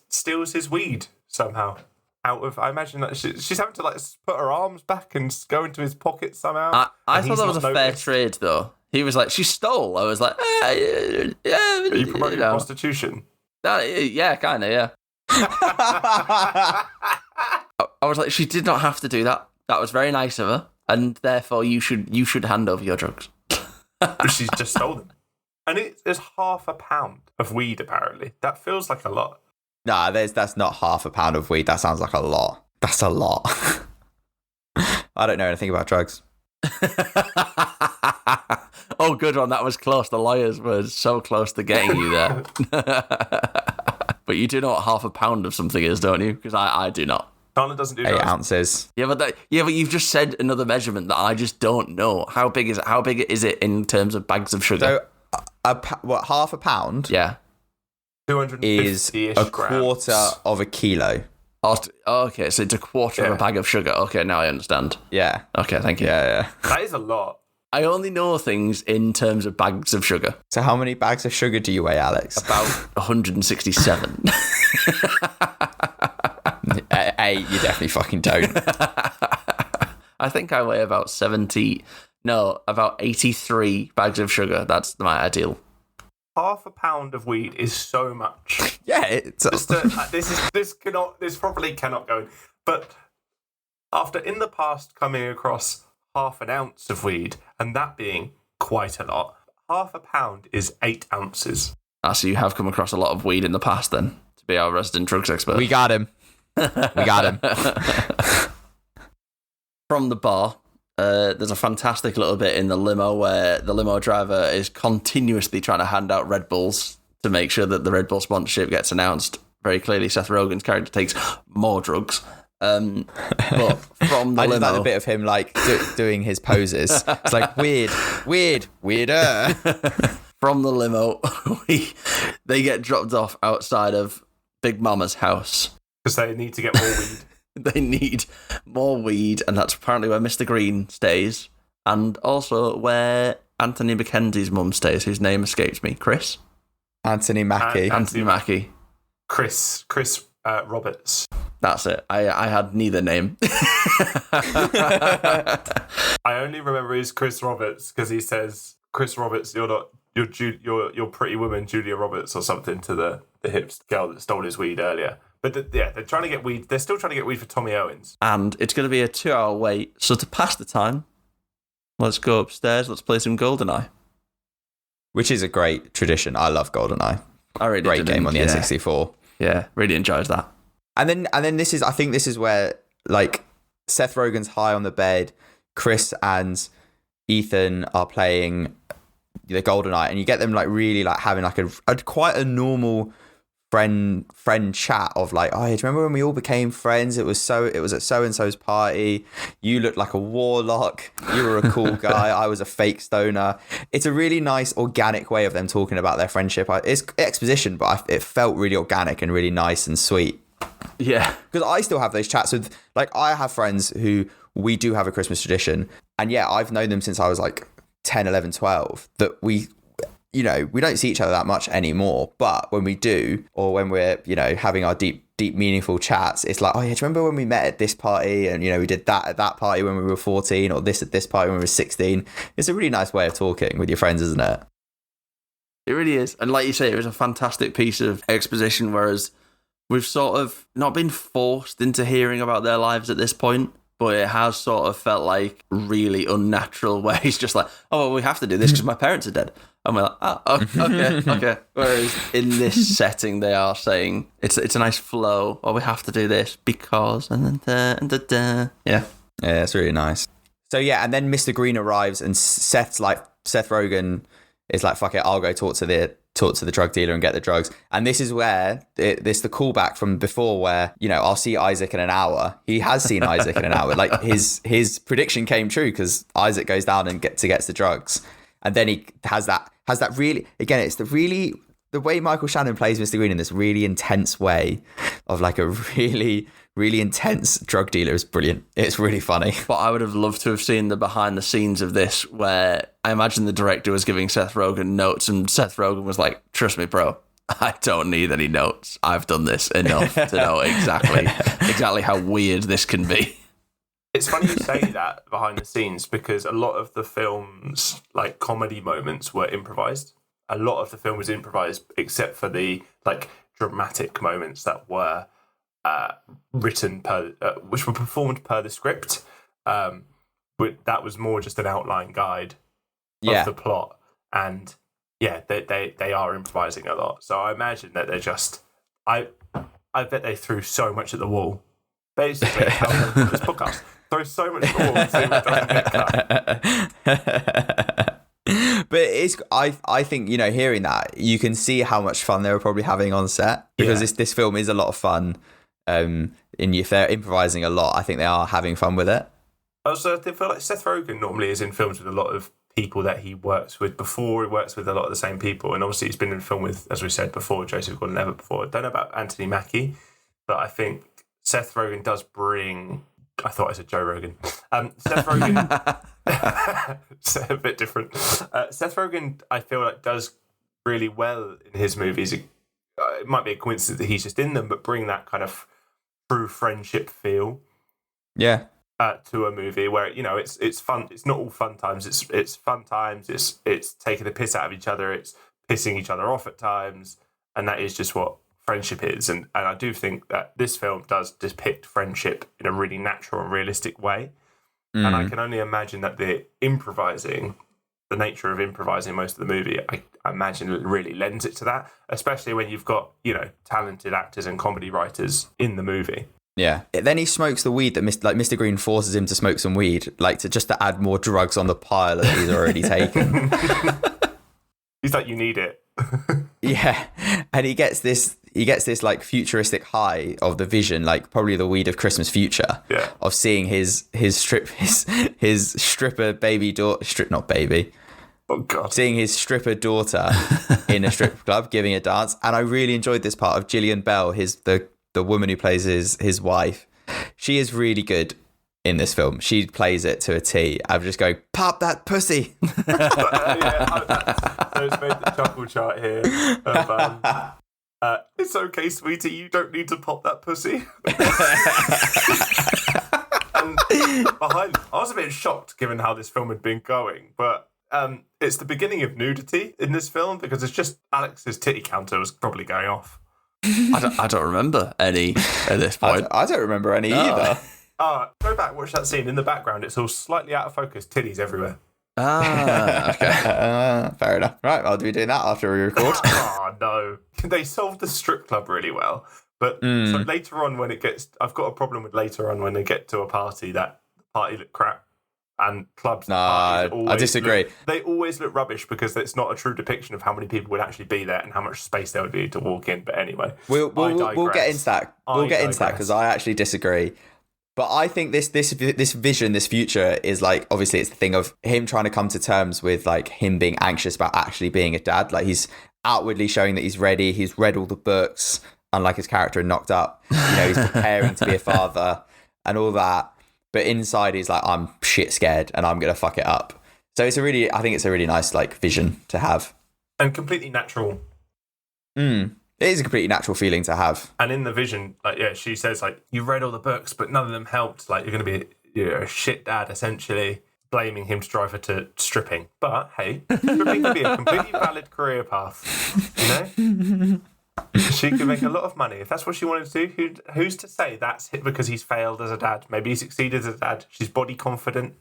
steals his weed somehow out of, I imagine that she's having to like put her arms back and go into his pocket somehow. I thought that was a fair trade though. He was like, she stole. I was like, yeah. Are you promoting prostitution? Yeah, kind of, yeah. I was like, she did not have to do that. That was very nice of her, and therefore you should hand over your drugs. But she's just stole them. And it's £0.5 of weed, apparently. That feels like a lot. Nah, that's not £0.5 of weed. That sounds like a lot. That's a lot. I don't know anything about drugs. Oh, good one. That was close. The lawyers were so close to getting you there. But you do know what £0.5 of something is, don't you? Because I do not. Chandler doesn't do 8 drugs. ounces. Yeah, but you've just said another measurement that I just don't know. How big is it? How big is it in terms of bags of sugar? So, £0.5? Yeah. 250 is a quarter of a kilo. Oh, okay, so it's a quarter of a bag of sugar. Okay, now I understand. Yeah. Okay, thank you. Yeah. That is a lot. I only know things in terms of bags of sugar. So how many bags of sugar do you weigh, Alex? About 167. You definitely fucking don't. I think I weigh about 83 bags of sugar. That's my ideal. £0.5 of weed is so much. Yeah, it's this probably cannot go. But after in the past coming across half an ounce of weed, and that being quite a lot, £0.5 is 8 ounces. So you have come across a lot of weed in the past, then, to be our resident drugs expert. We got him. From the bar, there's a fantastic little bit in the limo where the limo driver is continuously trying to hand out Red Bulls to make sure that the Red Bull sponsorship gets announced. Very clearly, Seth Rogen's character takes more drugs. But from the I limo, just like the bit of him like doing his poses. It's like weirder. From the limo, they get dropped off outside of Big Mama's house. Because they need to get more weed. They need more weed, and that's apparently where Mr. Green stays, and also where Anthony Mackenzie's mum stays, whose name escapes me. Chris? Anthony Mackie. Anthony Mackie. Chris Roberts. That's it. I had neither name. I only remember he's Chris Roberts because he says, Chris Roberts, you're pretty woman, Julia Roberts, or something, to the hipster girl that stole his weed earlier. But they're trying to get weed. They're still trying to get weed for Tommy Owens. And it's going to be a 2-hour wait. So to pass the time, let's go upstairs. Let's play some GoldenEye. Which is a great tradition. I love GoldenEye. I really great game on the N64. Yeah, really enjoys that. And then I think this is where like Seth Rogen's high on the bed, Chris and Ethan are playing the GoldenEye, and you get them like really like having like a quite a normal friend chat of like, oh, do you remember when we all became friends? It was at so and so's party. You looked like a warlock. You were a cool guy. I was a fake stoner. It's a really nice organic way of them talking about their friendship. It's exposition, but it felt really organic and really nice and sweet. Yeah, because I still have those chats with, like, I have friends who we do have a Christmas tradition, and yeah, I've known them since I was like 10, 11, 12, that we don't see each other that much anymore, but when we do, or when we're, having our deep meaningful chats, it's like, oh yeah, do you remember when we met at this party, and we did that at that party when we were 14, or this at this party when we were 16. It's a really nice way of talking with your friends, isn't it? It really is. And like you say, it was a fantastic piece of exposition, whereas we've sort of not been forced into hearing about their lives at this point, but it has sort of felt like really unnatural ways, just like, oh, well, we have to do this because my parents are dead. And we're like, oh, okay. Whereas in this setting, they are saying it's a nice flow. Oh, we have to do this because, and then, yeah. Yeah, it's really nice. So yeah, and then Mr. Green arrives, and Seth Rogen is like, fuck it, I'll go talk to the drug dealer and get the drugs. And this is where this the callback from before, where I'll see Isaac in an hour. He has seen Isaac in an hour. Like his prediction came true, because Isaac goes down and gets the drugs, and then he has that really, again, it's the way Michael Shannon plays Mr. Green in this really intense way of like a really, really intense drug dealer is brilliant. It's really funny. But I would have loved to have seen the behind the scenes of this, where I imagine the director was giving Seth Rogen notes, and Seth Rogen was like, trust me, bro, I don't need any notes. I've done this enough to know exactly how weird this can be. It's funny you say that, behind the scenes, because a lot of the film's like comedy moments were improvised. A lot of the film was improvised, except for the like dramatic moments that were written which were performed per the script. But that was more just an outline guide of the plot, and yeah, they are improvising a lot. So I imagine that they're just, I bet they threw so much at the wall. Basically, this podcast throw so much at the wall to see what doesn't get cut. But I think, hearing that, you can see how much fun they were probably having on set, because this film is a lot of fun. If they're improvising a lot, I think they are having fun with it. Also, I feel like Seth Rogen normally is in films with a lot of people that he works with before. He works with a lot of the same people, and obviously he's been in a film with, as we said before, Joseph Gordon-Levitt before. I don't know about Anthony Mackie, but I think Seth Rogen does bring... I thought I said Joe Rogan. Seth Rogen... a bit different. Seth Rogen, I feel like, does really well in his movies. It might be a coincidence that he's just in them, but bring that kind of true friendship feel. Yeah. To a movie where it's fun. It's not all fun times. It's fun times. It's taking the piss out of each other. It's pissing each other off at times, and that is just what friendship is. And I do think that this film does depict friendship in a really natural and realistic way. And I can only imagine that the nature of improvising most of the movie, I imagine it really lends it to that, especially when you've got, talented actors and comedy writers in the movie. Yeah. Then he smokes the weed that Mr. Green forces him to smoke some weed, to add more drugs on the pile that he's already taken. He's like, you need it. Yeah. And he gets this like futuristic high of the vision, like probably the weed of Christmas future, of seeing his stripper baby daughter, not baby. Oh God. Seeing his stripper daughter in a strip club giving a dance. And I really enjoyed this part of Gillian Bell, the woman who plays his wife. She is really good in this film. She plays it to a T. I'm just going, pop that pussy. So it's made the chuckle chart here of, it's okay, sweetie, you don't need to pop that pussy. And I was a bit shocked given how this film had been going, but it's the beginning of nudity in this film, because it's just Alex's titty counter was probably going off. I don't remember any at this point. I don't remember any either. Go back, watch that scene. In the background, it's all slightly out of focus, titties everywhere. Okay. Fair enough. Right, I'll be doing that after we record. Oh, no. They solved the strip club really well. But so later on, I've got a problem with later on when they get to a party, that party looked crap. And clubs. Nah, I disagree. They always look rubbish because it's not a true depiction of how many people would actually be there and how much space they would need to walk in. But anyway, we'll get into that. We'll get into that because I actually disagree. But I think this vision, this future is like, obviously it's the thing of him trying to come to terms with like him being anxious about actually being a dad. Like he's outwardly showing that he's ready. He's read all the books, unlike his character in Knocked Up. He's preparing to be a father and all that. But inside he's like, I'm shit scared and I'm going to fuck it up. So I think it's a really nice like vision to have. And completely natural. It is a completely natural feeling to have. And in the vision, like, yeah, she says like, you read all the books, but none of them helped. Like you're going to be a shit dad, essentially, blaming him to drive her to stripping. But hey, stripping can be a completely valid career path, She could make a lot of money if that's what she wanted to do. Who's to say that's because he's failed as a dad? Maybe he succeeded as a dad. She's body confident.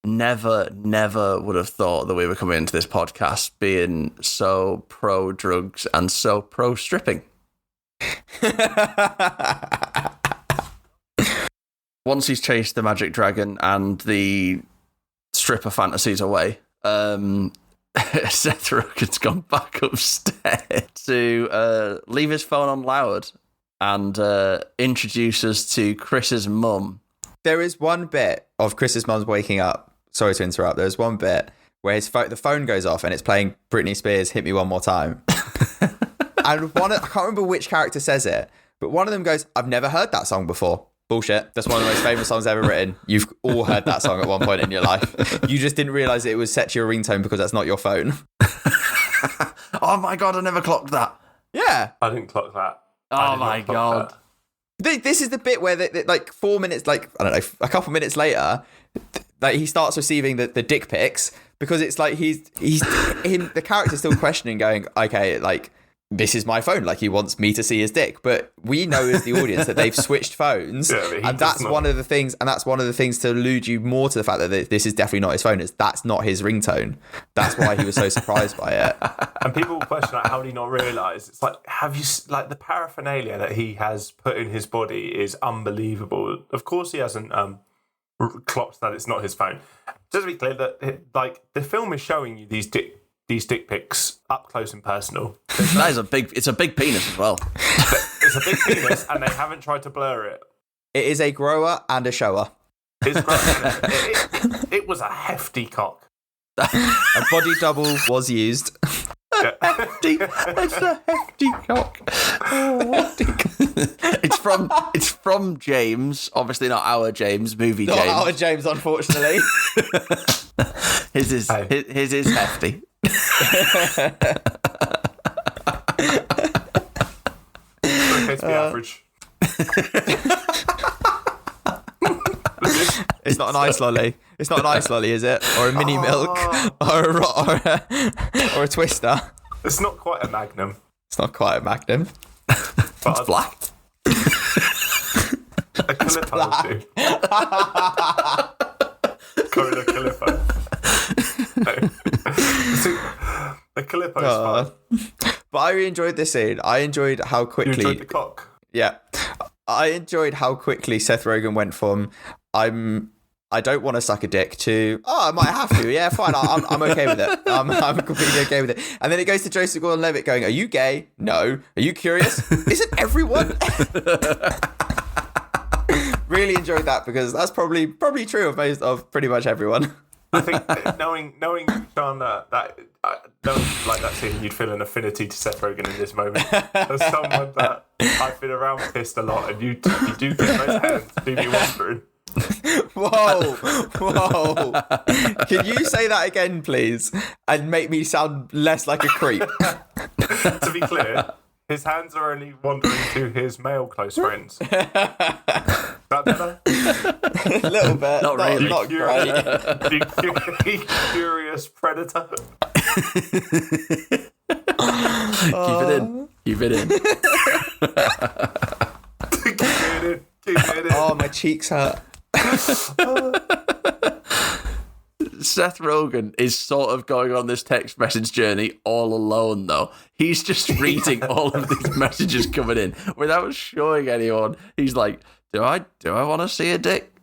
Never would have thought that we were coming into this podcast being so pro drugs and so pro stripping. Once he's chased the magic dragon and the stripper fantasies away, Seth Rogen's gone back upstairs to leave his phone on loud and introduce us to Chris's mum. There is one bit of Chris's mum's waking up. Sorry to interrupt. There's one bit where the phone goes off and it's playing Britney Spears' Hit Me One More Time. And I can't remember which character says it, but one of them goes, I've never heard that song before. Bullshit. That's one of the most famous songs ever written. You've all heard that song at one point in your life. You just didn't realise it was set to your ringtone because that's not your phone. Oh my God, I never clocked that. Yeah. I didn't clock that. Oh my God. This is the bit where, like 4 minutes, like, I don't know, a couple minutes later, like he starts receiving the dick pics because it's like the character's still questioning, going, okay, like, this is my phone. Like, he wants me to see his dick. But we know as the audience that they've switched phones. Yeah, and that's one of the things. And that's one of the things to allude you more to the fact that this is definitely not his phone. Is that's not his ringtone. That's why he was so surprised by it. And people question, like, how did he not realise? It's like, have you, like, the paraphernalia that he has put in his body is unbelievable. Of course he hasn't clocked that it's not his phone. Just to be clear, that like the film is showing you these dick pics up close and personal. It's a big penis as well. It's a big penis, and they haven't tried to blur it. It is a grower and a shower. It was a hefty cock. A body double was used. Yeah. It's a hefty cock. It's from James, obviously not our James, movie Not James. our James, unfortunately. His is hefty. Okay to be average. It's not an ice lolly. It's not an ice lolly, is it? Or a mini milk? Or a twister? It's not quite a magnum. It's not quite a magnum. But It's black. A Calippo will do. Cola Calippo. The Calippo is fine. But I really enjoyed this scene. I enjoyed how quickly... You enjoyed the cock? Yeah. I enjoyed how quickly Seth Rogen went from, I don't want to suck a dick to, I might have to. Yeah, fine. I'm okay with it. I'm completely okay with it. And then it goes to Joseph Gordon-Levitt going, are you gay? No. Are you curious? Isn't everyone? Really enjoyed that because that's probably true of pretty much everyone. I think knowing Chandler, knowing like that scene, you'd feel an affinity to Seth Rogen in this moment. As someone that I've been around pissed a lot, and you do get those hands, do be wondering. Whoa. Can you say that again, please, and make me sound less like a creep? To be clear, his hands are only wandering to his male close friends. That better? A little bit. Not really. Not great. You curious predator. Keep it in. Keep it in. Oh, my cheeks hurt. Seth Rogen is sort of going on this text message journey all alone, though. He's just reading all of these messages coming in without showing anyone. He's like, do I want to see a dick?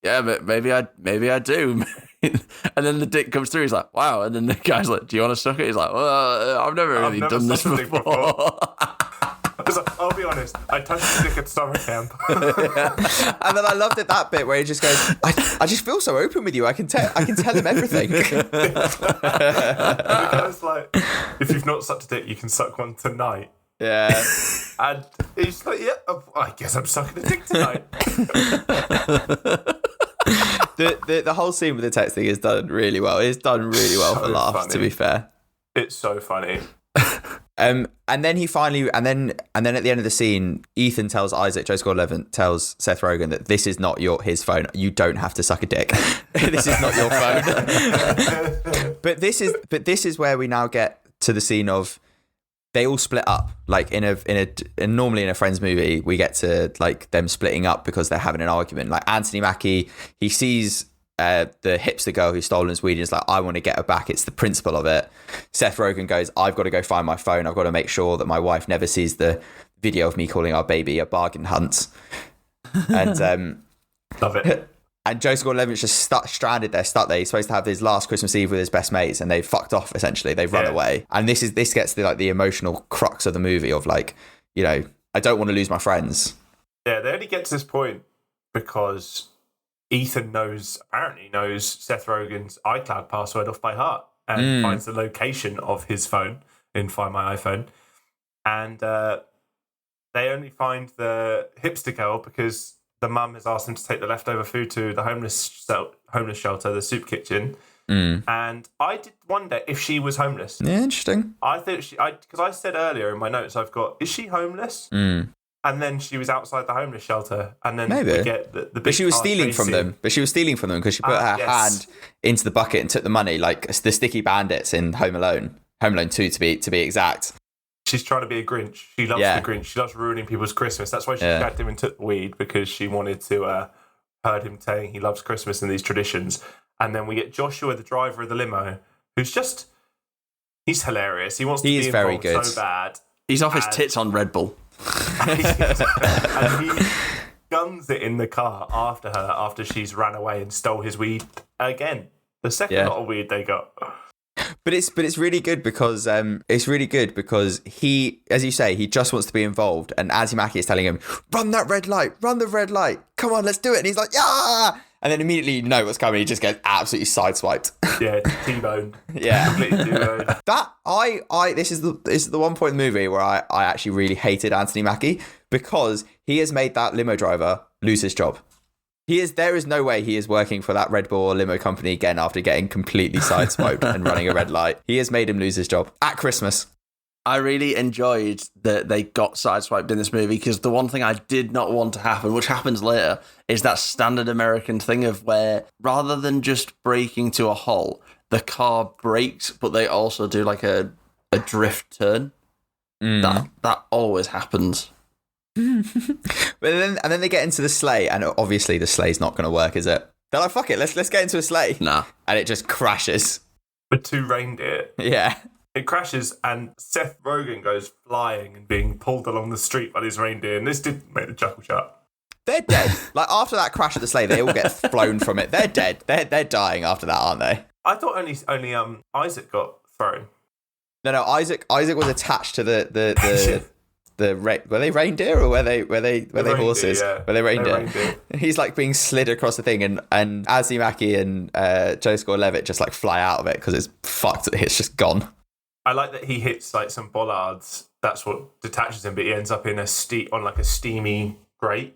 yeah, but maybe I do. And then the dick comes through. He's like, wow. And then the guy's like, do you want to suck it? He's like, well, I've never really done this sucked a dick before. I'll be honest, I touched the dick at summer camp. And then I loved it, that bit where he just goes, I just feel so open with you. I can tell him everything. The guy's like, if you've not sucked a dick, you can suck one tonight. Yeah. And he's like, yeah, I guess I'm sucking a dick tonight. The whole scene with the texting is done really well. It's done really well for laughs, funny. to be fair. It's so funny. And then he finally, and then at the end of the scene, Ethan tells Isaac, Joseph Gordon-Levitt tells Seth Rogen that this is not his phone. You don't have to suck a dick. This is not your phone. But this is where we now get to the scene of they all split up. Like normally in a Friends movie, we get to like them splitting up because they're having an argument. Like Anthony Mackie, he sees the hipster girl who's stolen his weed and is like, I want to get her back. It's the principle of it. Seth Rogen goes, I've got to go find my phone. I've got to make sure that my wife never sees the video of me calling our baby a bargain hunt. And love it. And Joseph Gordon-Levitt's just stranded there, stuck there. He's supposed to have his last Christmas Eve with his best mates, and they've fucked off. Essentially, they've run away. And this gets to the emotional crux of the movie of like, I don't want to lose my friends. Yeah, they only get to this point because Ethan apparently knows Seth Rogen's iCloud password off by heart and finds the location of his phone in Find My iPhone. And they only find the hipster girl because the mum has asked them to take the leftover food to the homeless shelter, the soup kitchen. And I did wonder if she was homeless. Yeah, interesting. I think because I said earlier in my notes, I've got, is she homeless? And then she was outside the homeless shelter, and then maybe we get the big but she was stealing from them. But she was stealing from them because she put her hand into the bucket and took the money, like the sticky bandits in Home Alone 2 to be exact. She's trying to be a Grinch. She loves the Grinch. She loves ruining people's Christmas. That's why she gagged him and took the weed, because she wanted to heard him saying he loves Christmas and these traditions. And then we get Joshua, the driver of the limo, who's he's hilarious. He wants to be involved very good. So bad. He's off his tits on Red Bull. And he guns it in the car after her after she's ran away and stole his weed again. The second lot of weed they got. But it's really good because he, as you say, he just wants to be involved, and Anthony Mackie is telling him, run the red light, come on, let's do it. And he's like, yeah, and then immediately you know what's coming. He just gets absolutely sideswiped. Yeah, T-bone. Yeah, completely T-bone. This is the one point in the movie where I actually really hated Anthony Mackie, because he has made that limo driver lose his job. There is no way he is working for that Red Bull limo company again after getting completely sideswiped and running a red light. He has made him lose his job at Christmas. I really enjoyed that they got sideswiped in this movie, because the one thing I did not want to happen, which happens later, is that standard American thing of where rather than just braking to a halt, the car brakes, but they also do like a drift turn. That always happens. But then they get into the sleigh, and obviously the sleigh's not going to work, is it? They're like, fuck it, let's get into a sleigh. Nah. And it just crashes. With 2 reindeer. Yeah. It crashes, and Seth Rogen goes flying and being pulled along the street by these reindeer, and this did make the chuckle shut. They're dead. Like, after that crash at the sleigh, they all get flown from it. They're dead. They're dying after that, aren't they? I thought only Isaac got thrown. No, Isaac was attached to the were they reindeer or were they horses? Yeah. Were they reindeer? He's like being slid across the thing, and Anthony Mackie and Joseph Gordon-Levitt just like fly out of it because it's fucked. It's just gone. I like that he hits like some bollards. That's what detaches him, but he ends up in a steamy grate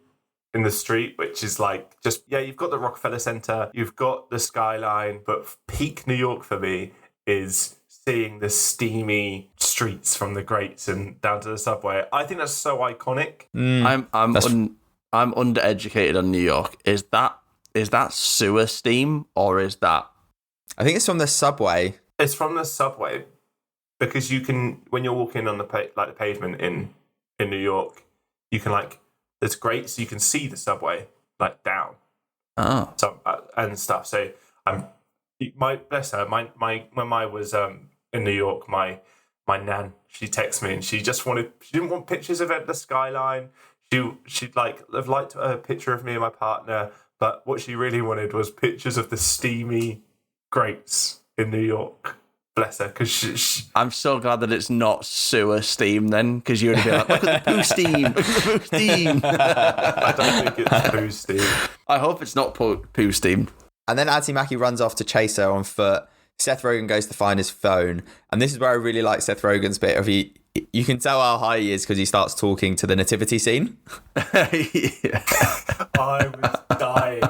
in the street, which is like you've got the Rockefeller Center, you've got the skyline, but peak New York for me is seeing the steamy streets from the grates and down to the subway. I think that's so iconic. I'm undereducated on New York. Is that sewer steam, or is that? I think it's from the subway. It's from the subway, because you can, when you're walking on the pavement in New York, you can there's grates, so you can see the subway down. Oh. And stuff. So bless her. When I was in New York, my nan, she texted me and she didn't want pictures of the skyline. She'd have liked a picture of me and my partner, But what she really wanted was pictures of the steamy grates in New York. Bless her, because I'm so glad that it's not sewer steam then, because you would be like, look at the poo steam, look at the poo steam. I don't think it's poo steam. I hope it's not poo steam. And then Auntie Mackie runs off to chase her on foot. Seth Rogen goes to find his phone. And this is where I really like Seth Rogen's bit of you can tell how high he is because he starts talking to the nativity scene. Yeah. I was dying.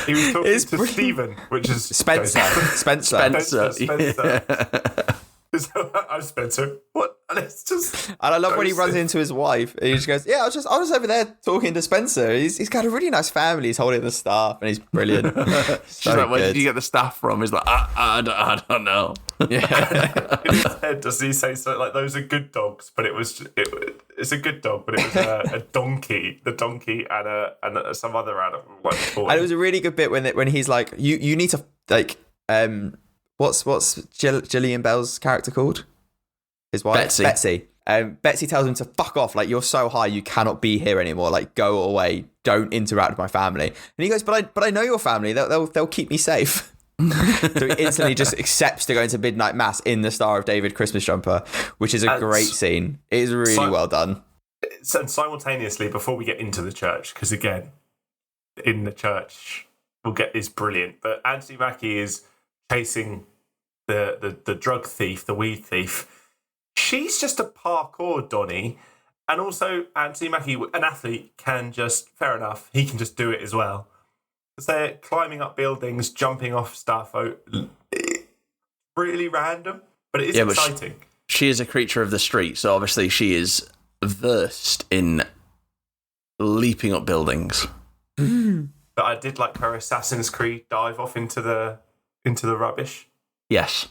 He was talking to Stephen, which is Spencer. Spencer. Yeah. I'm Spencer. What? And it's just. And I love when he runs into his wife and he just goes, "Yeah, I was just over there talking to Spencer. He's got a really nice family. He's holding the staff and he's brilliant." She's like, "Where did you get the staff from?" He's like, I don't know. Yeah. In his head, does he say something like, "Those are good dogs," but it's a good dog, but it was a donkey, the donkey and some other animal. And it was a really good bit when he's like, "You need to like What's Gillian Bell's character called? His wife? Betsy. Betsy tells him to fuck off. Like, you're so high, you cannot be here anymore. Like, go away. Don't interact with my family. And he goes, but I know your family. They'll keep me safe. So he instantly just accepts to go into midnight mass in the Star of David Christmas jumper, which is a great scene. It is really well done. And simultaneously, before we get into the church, because again, in the church, is brilliant. But Auntie Mackie is chasing the drug thief, the weed thief. She's just a parkour Donnie. And also Auntie Mackie, an athlete, can just, fair enough, he can just do it as well. Because they're climbing up buildings, jumping off stuff. Really random, but it is exciting. She is a creature of the street, so obviously she is versed in leaping up buildings. But I did like her Assassin's Creed dive off into the rubbish. Yes.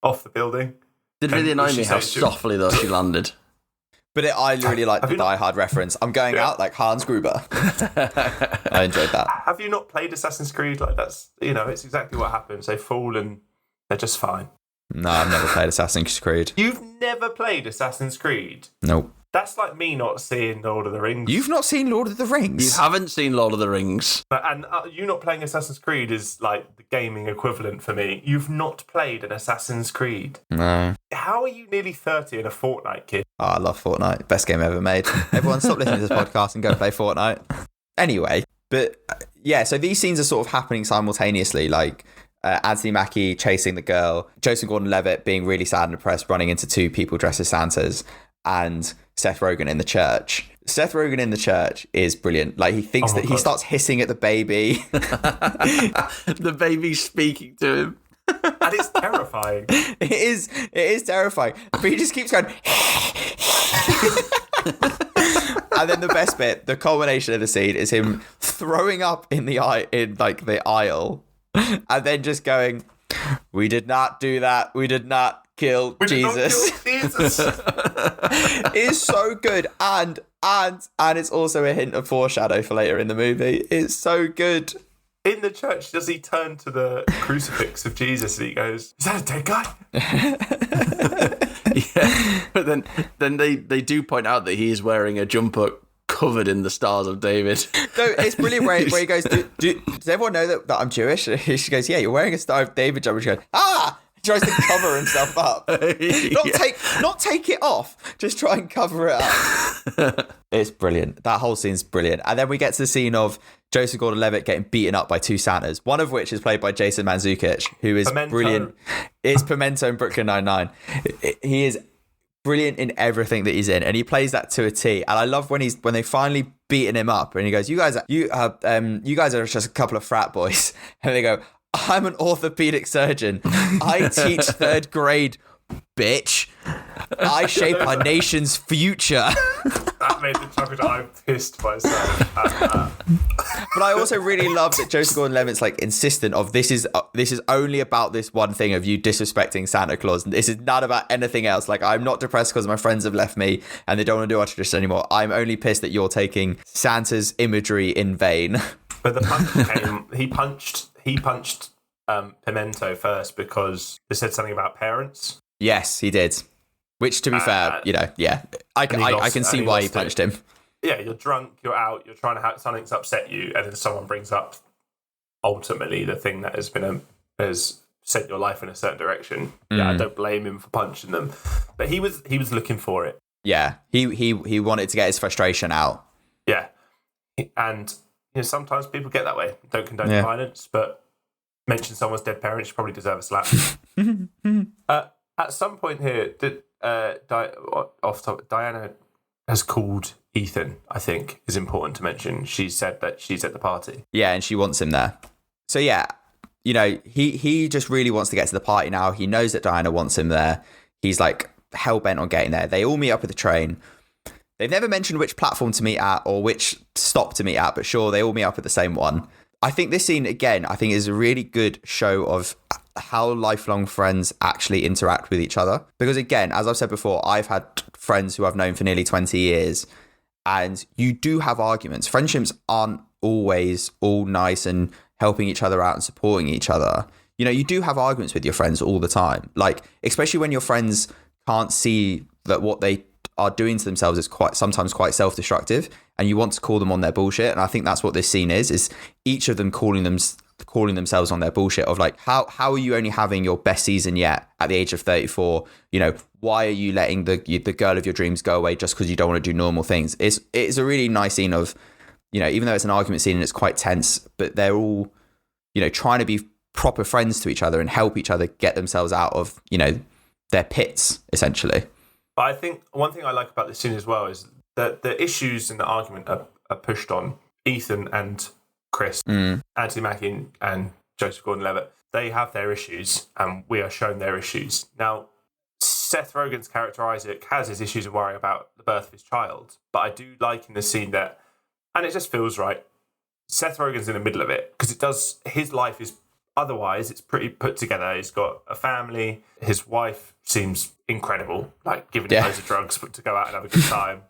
Off the building. Did really annoy me how softly though she landed. But I really like the Die Hard reference. I'm going out like Hans Gruber. I enjoyed that. Have you not played Assassin's Creed? Like that's, it's exactly what happens. They fall and they're just fine. No, I've never played Assassin's Creed. You've never played Assassin's Creed? Nope. That's like me not seeing Lord of the Rings. You've not seen Lord of the Rings? You haven't seen Lord of the Rings. And you not playing Assassin's Creed is like the gaming equivalent for me. You've not played an Assassin's Creed. No. How are you nearly 30 and a Fortnite kid? Oh, I love Fortnite. Best game ever made. Everyone stop listening to this podcast and go play Fortnite. Anyway, but yeah, so these scenes are sort of happening simultaneously, like Anthony Mackie chasing the girl, Joseph Gordon-Levitt being really sad and depressed, running into two people dressed as Santas, and Seth Rogen in the church. Seth Rogen in the church is brilliant. Like, he thinks he starts hissing at the baby. The baby's speaking to him. And it's terrifying. It is terrifying. But he just keeps going. And then the best bit, the culmination of the scene, is him throwing up in the aisle, and then just going, "We did not do that. We did not kill Jesus." It is so good, and it's also a hint of foreshadow for later in the movie. It's so good. In the church, does he turn to the crucifix of Jesus and he goes, "Is that a dead guy?" Yeah, but then they do point out that he is wearing a jumper covered in the stars of David. No, it's brilliant where he goes, does everyone know that I'm Jewish? She goes, "Yeah, you're wearing a Star of David jumper." She goes, "Ah!" He tries to cover himself up. Not take it off. Just try and cover it up. It's brilliant. That whole scene's brilliant. And then we get to the scene of Joseph Gordon-Levitt getting beaten up by two Santas, one of which is played by Jason Mantzoukas, who is brilliant. It's Pimento in Brooklyn Nine-Nine. He is brilliant in everything that he's in, and he plays that to a T. And I love when they finally beaten him up, and he goes, "You guys are just a couple of frat boys," and they go, "I'm an orthopedic surgeon. I teach third grade, bitch. I shape our nation's future." That made the chocolate. I'm pissed myself. But I also really love that Joseph Gordon-Levitt's like insistent of this is only about this one thing of you disrespecting Santa Claus. This is not about anything else. Like, I'm not depressed because my friends have left me and they don't want to do our tradition anymore. I'm only pissed that you're taking Santa's imagery in vain. But the punch came. He punched Pimento first because they said something about parents. Yes, he did. Which, to be fair, yeah, I can see why he punched him. yeah, you're drunk, you're out, you're trying to have something's upset you, and then someone brings up ultimately the thing that has sent your life in a certain direction. Yeah, I don't blame him for punching them, but he was looking for it. Yeah, he wanted to get his frustration out. Yeah, and sometimes people get that way. Don't condone violence, but mention someone's dead parents, you probably deserve a slap. At some point here, did off top, Diana has called Ethan, I think is important to mention. She said that she's at the party. Yeah, and she wants him there. So yeah, he just really wants to get to the party now. He knows that Diana wants him there. He's like hell-bent on getting there. They all meet up at the train. They've never mentioned which platform to meet at or which stop to meet at, but sure, they all meet up at the same one. I think this scene, again, is a really good show of how lifelong friends actually interact with each other. Because again, as I've said before, I've had friends who I've known for nearly 20 years, and you do have arguments. Friendships aren't always all nice and helping each other out and supporting each other. You do have arguments with your friends all the time. Like, especially when your friends can't see that what they are doing to themselves is sometimes quite self-destructive, and you want to call them on their bullshit. And I think that's what this scene is each of them calling themselves on their bullshit of like, how are you only having your best season yet at the age of 34? Why are you letting the girl of your dreams go away just because you don't want to do normal things? It's a really nice scene of, even though it's an argument scene and it's quite tense, but they're all, trying to be proper friends to each other and help each other get themselves out of, their pits, essentially. But I think one thing I like about this scene as well is that the issues in the argument are pushed on Ethan and Chris, Anthony Mackie and Joseph Gordon-Levitt. They have their issues, and we are shown their issues. Now, Seth Rogen's character Isaac has his issues and worry about the birth of his child, but I do like in the scene that, and it just feels right, Seth Rogen's in the middle of it, because his life is, otherwise, it's pretty put together. He's got a family. His wife seems incredible, like giving him loads of drugs to go out and have a good time.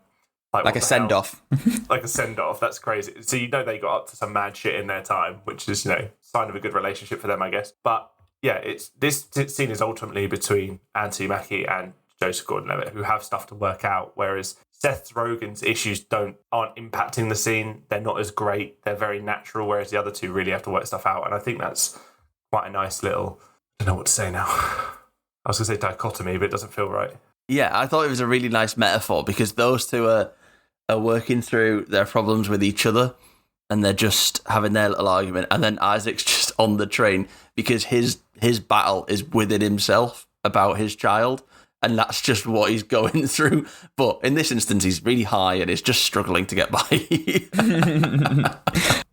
Like a send-off. Like a send-off. That's crazy. So they got up to some mad shit in their time, which is, sign of a good relationship for them, I guess. But yeah, this scene is ultimately between Anthony Mackie and Joseph Gordon-Levitt, who have stuff to work out, whereas Seth Rogen's issues aren't impacting the scene. They're not as great. They're very natural, whereas the other two really have to work stuff out. And I think that's quite a nice little, I don't know what to say now. I was going to say dichotomy, but it doesn't feel right. Yeah, I thought it was a really nice metaphor because those two are working through their problems with each other and they're just having their little argument. And then Isaac's just on the train because his battle is within himself about his child. And that's just what he's going through. But in this instance, he's really high and is just struggling to get by.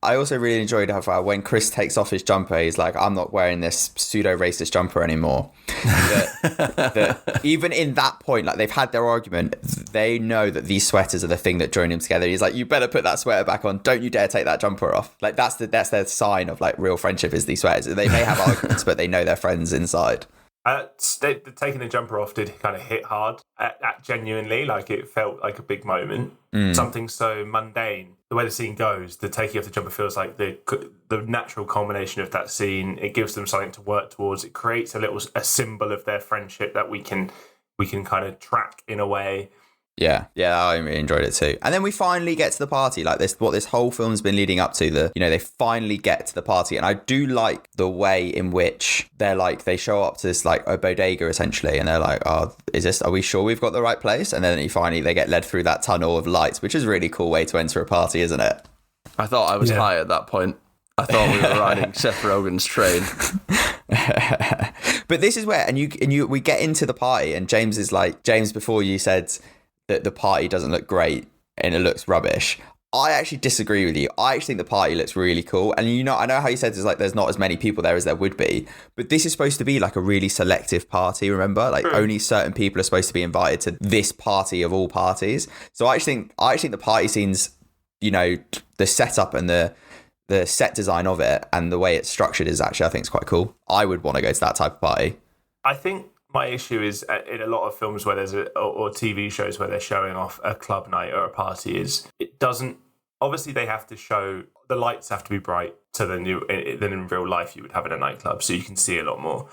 I also really enjoyed how when Chris takes off his jumper, he's like, I'm not wearing this pseudo-racist jumper anymore. that even in that point, like they've had their argument, they know that these sweaters are the thing that join them together. He's like, you better put that sweater back on. Don't you dare take that jumper off. Like that's their sign of like real friendship is these sweaters. They may have arguments, but they know they're friends inside. Taking the jumper off did kind of hit hard. Genuinely, like it felt like a big moment. Something so mundane. The way the scene goes, the taking off the jumper feels like the natural culmination of that scene. It gives them something to work towards. It creates a symbol of their friendship that we can kind of track in a way. Yeah, I really enjoyed it too. And then we finally get to the party, like what this whole film's been leading up to. They finally get to the party, and I do like the way in which they show up to this like a bodega essentially, and they're like, "Oh, are we sure we've got the right place?" And then they get led through that tunnel of lights, which is a really cool way to enter a party, isn't it? I thought I was high at that point. I thought we were riding Seth Rogen's train. But this is where, we get into the party, and James is like, James, before you said that the party doesn't look great and it looks rubbish. I actually disagree with you. I actually think the party looks really cool. And I know how you said there's not as many people there as there would be, but this is supposed to be like a really selective party, remember? Like only certain people are supposed to be invited to this party of all parties. So I actually think the party scenes, the setup and the set design of it and the way it's structured is actually, I think it's quite cool. I would want to go to that type of party. I think my issue is in a lot of films where or TV shows where they're showing off a club night or a party it doesn't, obviously they have to show, the lights have to be bright than in real life you would have in a nightclub, so you can see a lot more.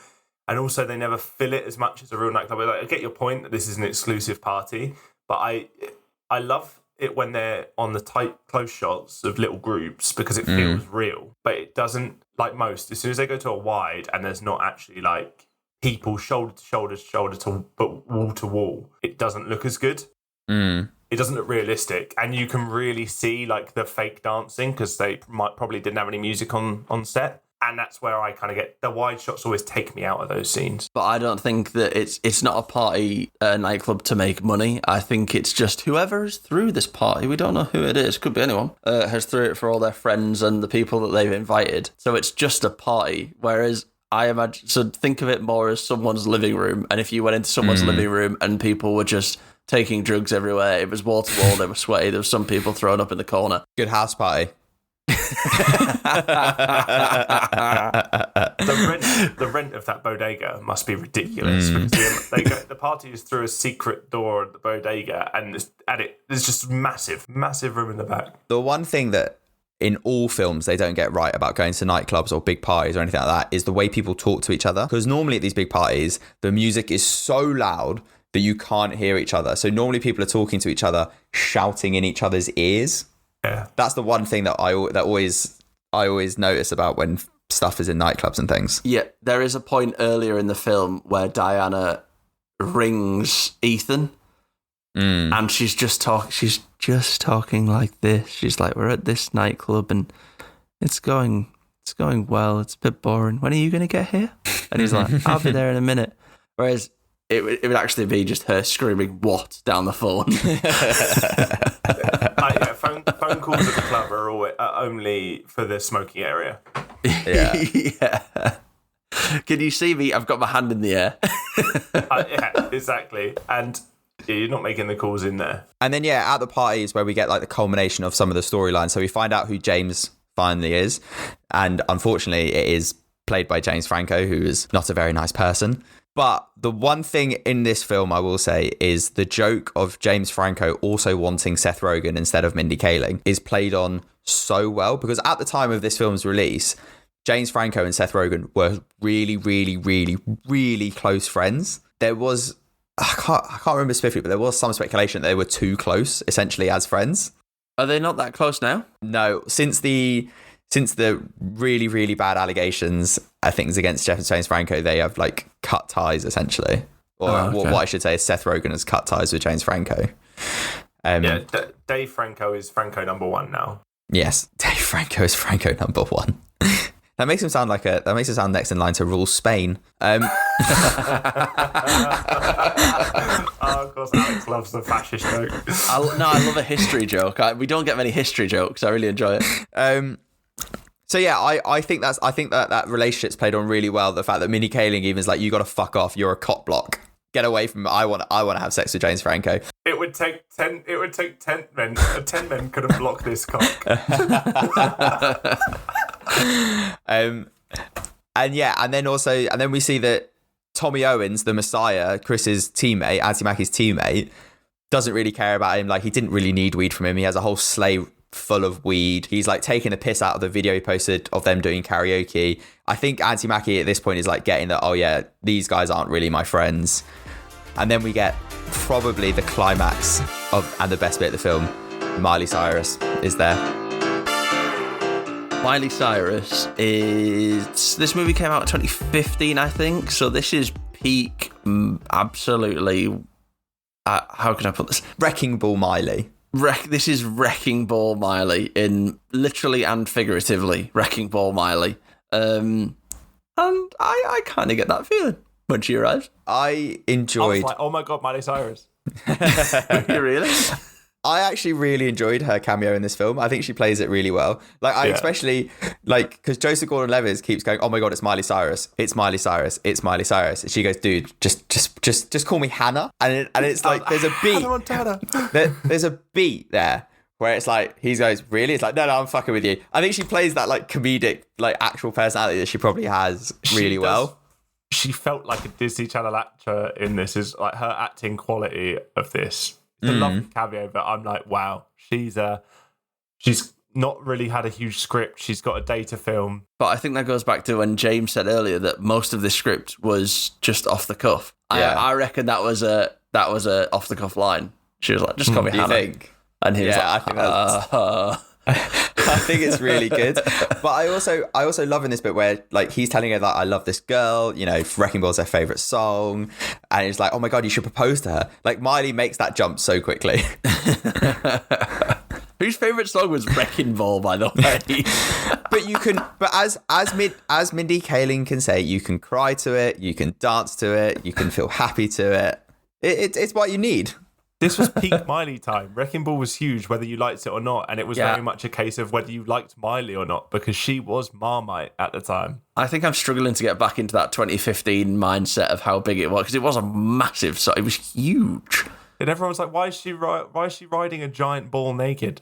And also they never fill it as much as a real nightclub. I get your point that this is an exclusive party, but I love it when they're on the tight, close shots of little groups because it feels real. But it doesn't, like most, as soon as they go to a wide and there's not actually like people shoulder to shoulder to but wall to wall, it doesn't look as good. It doesn't look realistic, and you can really see like the fake dancing because they probably didn't have any music on set. And that's where I kind of get the wide shots always take me out of those scenes. But I don't think that it's not a party nightclub to make money. I think it's just whoever is through this party, we don't know who it is, could be anyone, has threw it for all their friends and the people that they've invited. So it's just a party. Whereas I imagine, so think of it more as someone's living room. And if you went into someone's living room and people were just taking drugs everywhere, it was wall to wall, they were sweaty, there was some people thrown up in the corner. Good house party. The rent of that bodega must be ridiculous because the party is through a secret door at the bodega, and there's just massive room in the back. The one thing that in all films they don't get right about going to nightclubs or big parties or anything like that is the way people talk to each other. Because normally at these big parties, the music is so loud that you can't hear each other. So normally people are talking to each other, shouting in each other's ears. Yeah, that's the one thing that I always notice about when stuff is in nightclubs and things. Yeah, there is a point earlier in the film where Diana rings Ethan, and she's just talking like this. She's like, "We're at this nightclub and it's going well. It's a bit boring. When are you going to get here?" And he's like, "I'll be there in a minute." Whereas it would actually be just her screaming "what" down the phone. Phone calls at the club are only for the smoking area. Yeah. Can you see me? I've got my hand in the air. Yeah, exactly. And you're not making the calls in there. And then, at the party is where we get like the culmination of some of the storylines. So we find out who James finally is. And unfortunately, it is played by James Franco, who is not a very nice person. But the one thing in this film I will say is the joke of James Franco also wanting Seth Rogen instead of Mindy Kaling is played on so well, because at the time of this film's release, James Franco and Seth Rogen were really, really, really, really close friends. There was, I can't remember specifically, but there was some speculation that they were too close, essentially, as friends. Are they not that close now? No, since the really, really bad allegations, I think, is against James Franco, they have like cut ties essentially. Or what I should say is Seth Rogen has cut ties with James Franco. Dave Franco is Franco number one now. Yes, Dave Franco is Franco number one. That makes him sound next in line to rule Spain. Of course, Alex loves the fascist joke. I love a history joke. We don't get many history jokes. I really enjoy it. So yeah, I think that relationship's played on really well. The fact that Mindy Kaling even is like, you got to fuck off. You're a cop block. Get away from me. I want to have sex with James Franco. It would take 10 men. 10 men could have blocked this cock. And then we see that Tommy Owens, the Messiah, Chris's teammate, Anthony Mackie's teammate, doesn't really care about him. Like, he didn't really need weed from him. He has a whole sleigh full of weed. He's like taking a piss out of the video he posted of them doing karaoke. I think Anthony Mackie at this point is like getting that, oh yeah, these guys aren't really my friends. And then we get probably the climax and the best bit of the film. Miley Cyrus is there. Miley Cyrus is... This movie came out in 2015, I think. So this is peak, absolutely... how can I put this? Wrecking Ball Miley. This is Wrecking Ball Miley, in literally and figuratively. Wrecking Ball Miley. And I kind of get that feeling when she arrives. I enjoyed... I was like, oh my God, Miley Cyrus. Really? I actually really enjoyed her cameo in this film. I think she plays it really well. Especially because Joseph Gordon-Levitt keeps going, "Oh my God, it's Miley Cyrus! It's Miley Cyrus! It's Miley Cyrus!" And she goes, "Dude, just call me Hannah." And it's like there's a beat. There's a beat there where it's like he goes, "Really?" It's like, "No, I'm fucking with you." I think she plays that like comedic, like actual personality that she probably has really well. She felt like a Disney Channel actor in this. Is like her acting quality of this. The lovely cameo, but I'm like, wow, she's not really had a huge script. She's got a day to film. But I think that goes back to when James said earlier that most of the script was just off the cuff. Yeah. I reckon that was a off the cuff line. She was like, just call me Hannah. You think? And he was Yeah, like, I think that's- I think it's really good. But I also love in this bit where like he's telling her that I love this girl, you know, Wrecking Ball's her favourite song, and he's like, oh my god, you should propose to her. Like Miley makes that jump so quickly. Whose favourite song was Wrecking Ball, by the way? But as Mindy Kaling can say, you can cry to it, you can dance to it, you can feel happy to it. It's what you need. This was peak Miley time. Wrecking Ball was huge, whether you liked it or not, and it was very much a case of whether you liked Miley or not, because she was Marmite at the time. I think I'm struggling to get back into that 2015 mindset of how big it was, because it was a massive song. It was huge. And everyone was like, why is she riding a giant ball naked?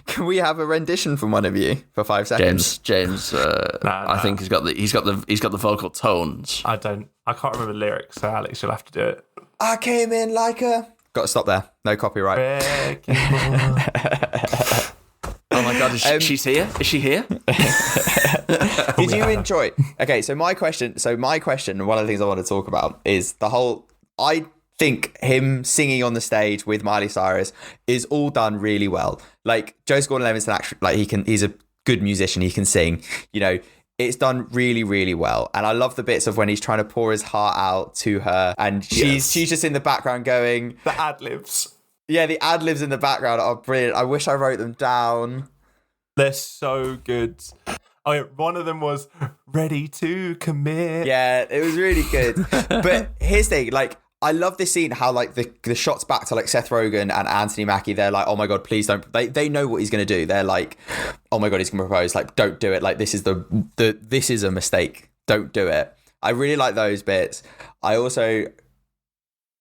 Can we have a rendition from one of you for 5 seconds? James, I think he's got the vocal tones. I can't remember the lyrics, so Alex, you'll have to do it. I came in like a... Got to stop there. No copyright. Wrecking Ball. Oh my god, she's here? Is she here? Did you enjoy? Okay, so my question, one of the things I want to talk about is the whole. I think him singing on the stage with Miley Cyrus is all done really well. Like Joseph Gordon-Levitt's actually like he's a good musician. He can sing. You know, it's done really, really well. And I love the bits of when he's trying to pour his heart out to her, and she's just in the background going The ad-libs. Yeah, the ad-libs in the background are brilliant. I wish I wrote them down. They're so good. Oh yeah, one of them was ready to commit. Yeah, it was really good. But here's the thing, like, I love this scene, how like the shots back to like Seth Rogen and Anthony Mackie, they're like, oh my god, please don't. They know what he's gonna do. They're like, oh my god, he's gonna propose. Like, don't do it. Like, this is this is a mistake. Don't do it. I really like those bits. I also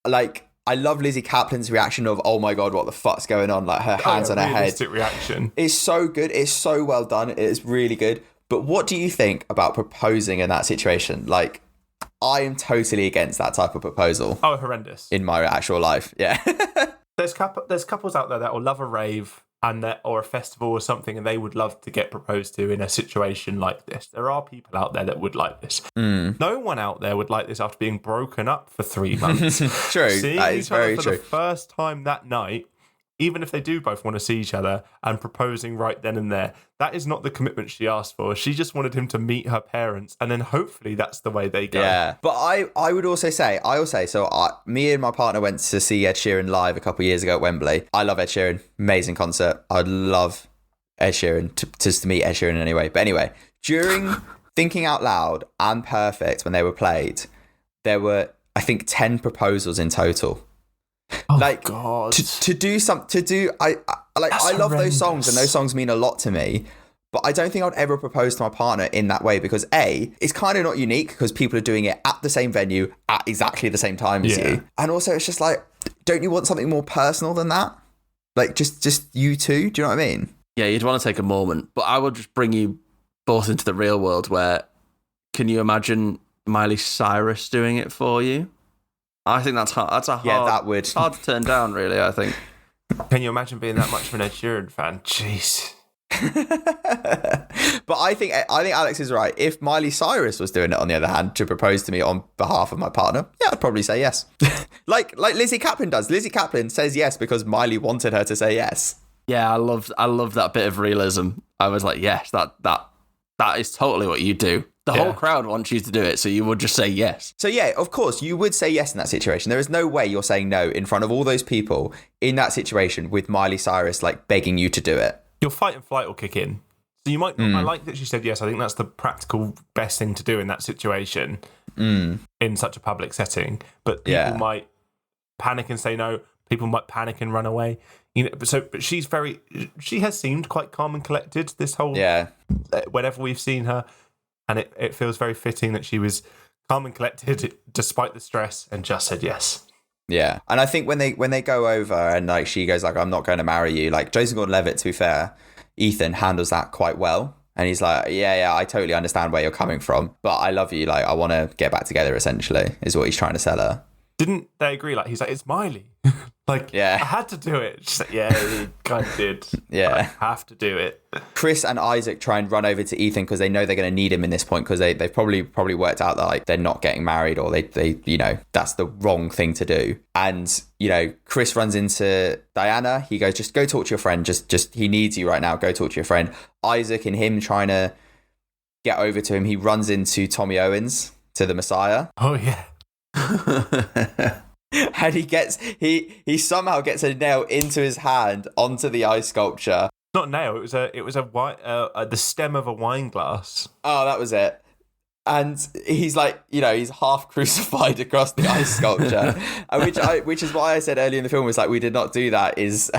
like. I love Lizzie Kaplan's reaction of, oh my god, what the fuck's going on? Like her hands on her head. Reaction. It's so good. It's so well done. It's really good. But what do you think about proposing in that situation? Like, I am totally against that type of proposal. Oh, horrendous. In my actual life, yeah. There's couples out there that will love a rave or a festival or something, and they would love to get proposed to in a situation like this. There are people out there that would like this. No one out there would like this after being broken up for 3 months. True, Seeing that each is other very for true. the first time that night, even if they do both want to see each other, and proposing right then and there, that is not the commitment she asked for. She just wanted him to meet her parents, and then hopefully that's the way they go. Yeah, but I would also say, me and my partner went to see Ed Sheeran live a couple of years ago at Wembley. I love Ed Sheeran, amazing concert. I'd love Ed Sheeran to meet Ed Sheeran anyway. But anyway, during Thinking Out Loud and Perfect, when they were played, there were, I think, 10 proposals in total. Oh, like God. I love those songs, and those songs mean a lot to me, but I don't think I'd ever propose to my partner in that way, because A, it's kind of not unique because people are doing it at the same venue at exactly the same time as you, and also it's just like, don't you want something more personal than that? Like just you two, do you know what I mean? Yeah, you'd want to take a moment, but I would just bring you both into the real world where, can you imagine Miley Cyrus doing it for you? I think that's hard. It's hard to turn down, really, I think. Can you imagine being that much of an Ed Sheeran fan? Jeez. But I think Alex is right. If Miley Cyrus was doing it, on the other hand, to propose to me on behalf of my partner, yeah, I'd probably say yes. like Lizzie Kaplan does. Lizzie Kaplan says yes because Miley wanted her to say yes. Yeah, I love that bit of realism. I was like, yes, that is totally what you do. The whole crowd wants you to do it, so you would just say yes. So yeah, of course, you would say yes in that situation. There is no way you're saying no in front of all those people in that situation with Miley Cyrus like begging you to do it. Your fight and flight will kick in. So you might not. I like that she said yes. I think that's the practical best thing to do in that situation, in such a public setting. But people might panic and say no. People might panic and run away. You know, but she has seemed quite calm and collected this whole whenever we've seen her. And it feels very fitting that she was calm and collected despite the stress and just said yes. Yeah. And I think when they go over and like she goes like, I'm not going to marry you, like Joseph Gordon-Levitt, to be fair, Ethan handles that quite well. And he's like, yeah, I totally understand where you're coming from, but I love you. Like, I want to get back together, essentially, is what he's trying to sell her. Didn't they agree? Like, he's like, it's Miley. Like, Yeah. I had to do it. She's like, yeah, you kind of did. Yeah. I have to do it. Chris and Isaac try and run over to Ethan because they know they're going to need him in this point, because they've probably worked out that like they're not getting married, or they that's the wrong thing to do. And Chris runs into Diana. He goes, just go talk to your friend. Just he needs you right now. Go talk to your friend. Isaac and him trying to get over to him. He runs into Tommy Owens, to the Messiah. Oh yeah. And he somehow gets a nail into his hand onto the ice sculpture. Not nail. It was the stem of a wine glass. Oh, that was it. And he's like, he's half crucified across the ice sculpture, which is why I said earlier in the film was like, we did not do that, is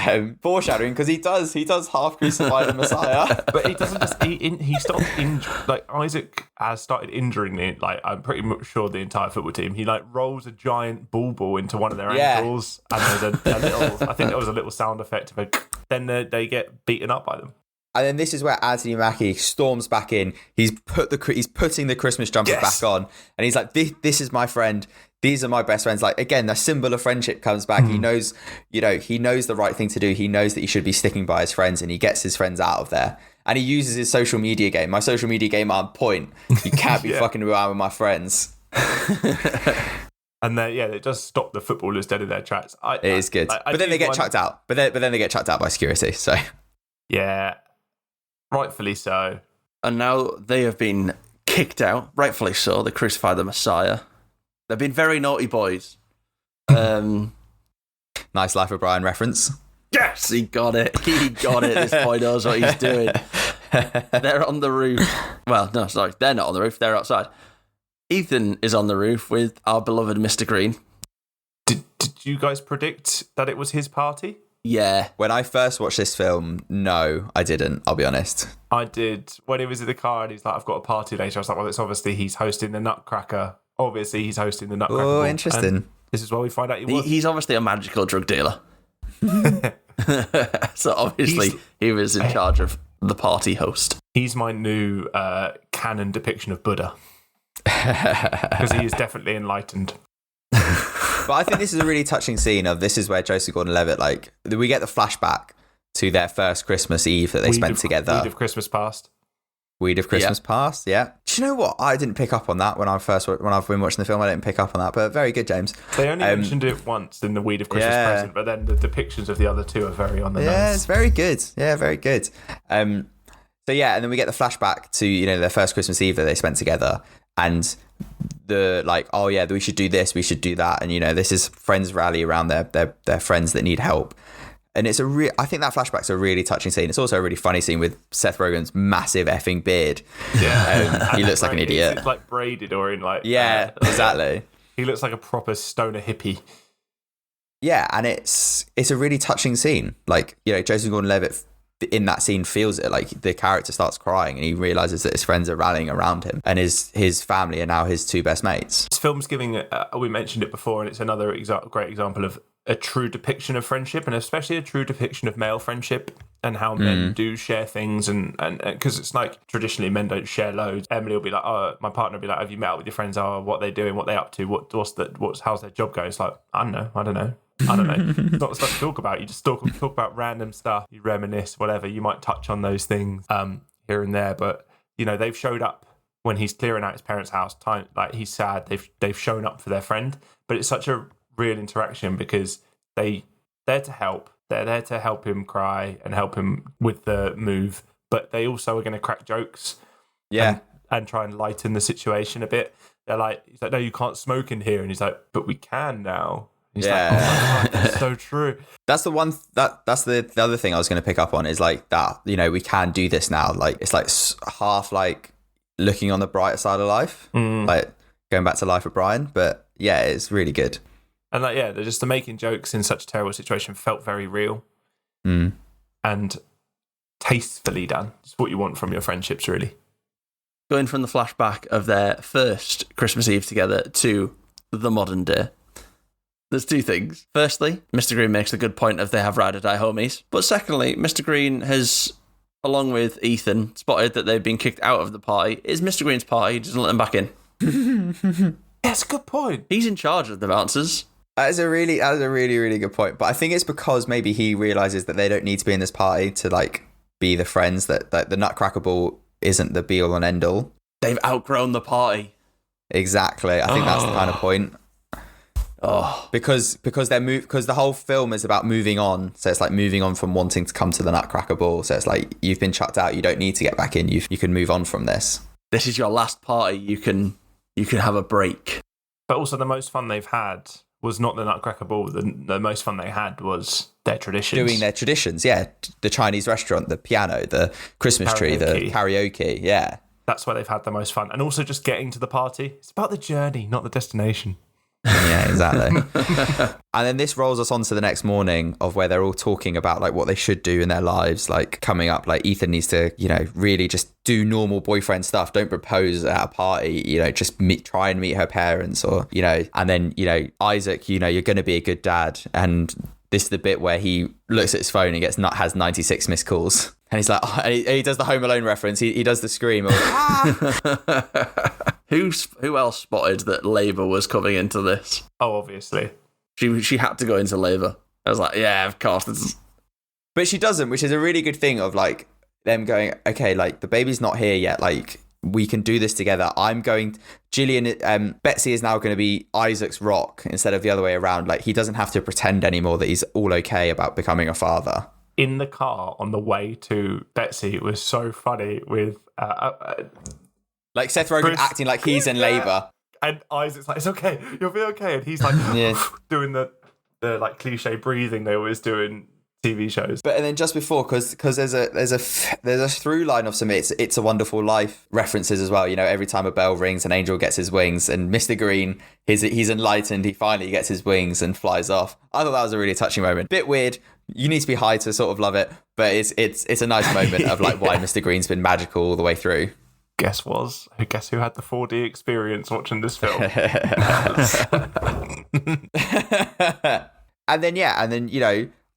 foreshadowing, because he does half crucify the Messiah. But he doesn't just he stopped like Isaac has started injuring it. Like, I'm pretty much sure the entire football team. He like rolls a giant ball into one of their ankles, and there's a little. I think there was a little sound effect of it. Then they get beaten up by them. And then this is where Anthony Mackie storms back in. He's putting the Christmas jumper back on, and he's like, "This is my friend. These are my best friends." Like, again, the symbol of friendship comes back. He knows, he knows the right thing to do. He knows that he should be sticking by his friends, and he gets his friends out of there. And he uses his social media game. My social media game on point. You can't be fucking around with my friends. And it does stop the footballers dead in their tracks. It is good, but then they get chucked out. But then they get chucked out by security. So yeah. Rightfully so. And now they have been kicked out. Rightfully so. They crucified the Messiah. They've been very naughty boys. Nice Life of Brian reference. Yes, he got it. This boy knows what he's doing. They're on the roof. Well, no, sorry. They're not on the roof. They're outside. Ethan is on the roof with our beloved Mr. Green. Did you guys predict that it was his party? Yeah. When I first watched this film, no, I didn't. I'll be honest. I did. When he was in the car and he's like, I've got a party later, I was like, well, it's obviously he's hosting the Nutcracker. Obviously, he's hosting the Nutcracker. Oh, ball. interesting. And this is where we find out he was. He's obviously a magical drug dealer. So obviously, he was in charge of the party host. He's my new canon depiction of Buddha. Because he is definitely enlightened. But I think this is a really touching scene of this is where Joseph Gordon-Levitt, like, we get the flashback to their first Christmas Eve that they spent together. Weed of Christmas Past. Weed of Christmas Past, yeah. Do you know what? I didn't pick up on that when I've been watching the film. I didn't pick up on that, but very good, James. They only mentioned it once in the Weed of Christmas Present, but then the depictions of the other two are very on the nose. Yeah, it's very good. Yeah, very good. And then we get the flashback to, their first Christmas Eve that they spent together, and the like, oh yeah, we should do this, we should do that, and this is friends rally around their friends that need help. And it's I think that flashback's a really touching scene. It's also a really funny scene with Seth Rogen's massive effing beard. Yeah, he looks like an idiot. It's like braided or in like exactly. He looks like a proper stoner hippie. Yeah, and it's a really touching scene. Like, Joseph Gordon-Levitt in that scene feels it. Like, the character starts crying and he realizes that his friends are rallying around him, and his family are now his two best mates. This film's giving we mentioned it before, and it's another great example of a true depiction of friendship, and especially a true depiction of male friendship, and how men do share things, and because it's like traditionally men don't share loads. Emily will be like, oh, my partner will be like, have you met up with your friends? Oh, what they doing? What they up to? How's their job going? It's like, I don't know. It's not stuff to talk about. You just talk about random stuff. You reminisce, whatever. You might touch on those things here and there, but they've showed up when he's clearing out his parents' house. Like, he's sad. They've shown up for their friend, but it's such a real interaction because they're there to help. They're there to help him cry and help him with the move, but they also are going to crack jokes, and try and lighten the situation a bit. He's like, no, you can't smoke in here, and he's like, but we can now. He's like, oh my God, that's so true. That's the one that's the other thing I was going to pick up on is like that. We can do this now. Like, it's like half like looking on the brighter side of life, like going back to Life of Brian. But yeah, it's really good. And they're just the making jokes in such a terrible situation felt very real and tastefully done. It's what you want from your friendships, really. Going from the flashback of their first Christmas Eve together to the modern day, there's two things. Firstly, Mr. Green makes the good point of they have ride or die homies. But secondly, Mr. Green has, along with Ethan, spotted that they've been kicked out of the party. It's Mr. Green's party. He doesn't let them back in. That's a good point. He's in charge of the bouncers. That is a really, really good point. But I think it's because maybe he realizes that they don't need to be in this party to like be the friends, that the Nutcracker Ball isn't the be all and end all. They've outgrown the party. Exactly. I think that's the kind of point. Because the whole film is about moving on. So it's like moving on from wanting to come to the Nutcracker Ball. So it's like you've been chucked out. You don't need to get back in. You can move on from this. This is your last party. You can have a break. But also, the most fun they've had was not the Nutcracker Ball. The most fun they had was their traditions. Doing their traditions, yeah. The Chinese restaurant, the piano, the Christmas tree, the karaoke, yeah. That's where they've had the most fun. And also just getting to the party. It's about the journey, not the destination. Yeah, exactly. And then this rolls us on to the next morning of where they're all talking about like what they should do in their lives, like coming up, like Ethan needs to, really just do normal boyfriend stuff. Don't propose at a party, just try and meet her parents or, and then, Isaac, you're going to be a good dad. And this is the bit where he looks at his phone and has 96 missed calls. And he's like, and he does the Home Alone reference. He does the scream of, Who else spotted that labour was coming into this? Oh, obviously. She had to go into labour. I was like, yeah, of course. But she doesn't, which is a really good thing of like them going, okay, like the baby's not here yet. Like we can do this together. Betsy is now going to be Isaac's rock instead of the other way around. Like he doesn't have to pretend anymore that he's all okay about becoming a father. In the car on the way to Betsy, it was so funny with... like Seth Rogen acting like he's in labour. And Isaac's like, it's okay, you'll be okay. And he's like doing the like cliche breathing they always do in TV shows. But and then just before, because there's a through line of some It's a Wonderful Life references as well. Every time a bell rings, an angel gets his wings, and Mr. Green, he's enlightened. He finally gets his wings and flies off. I thought that was a really touching moment. Bit weird. You need to be high to sort of love it, but it's a nice moment of like why Mr. Green's been magical all the way through. Guess who had the 4D experience watching this film? And then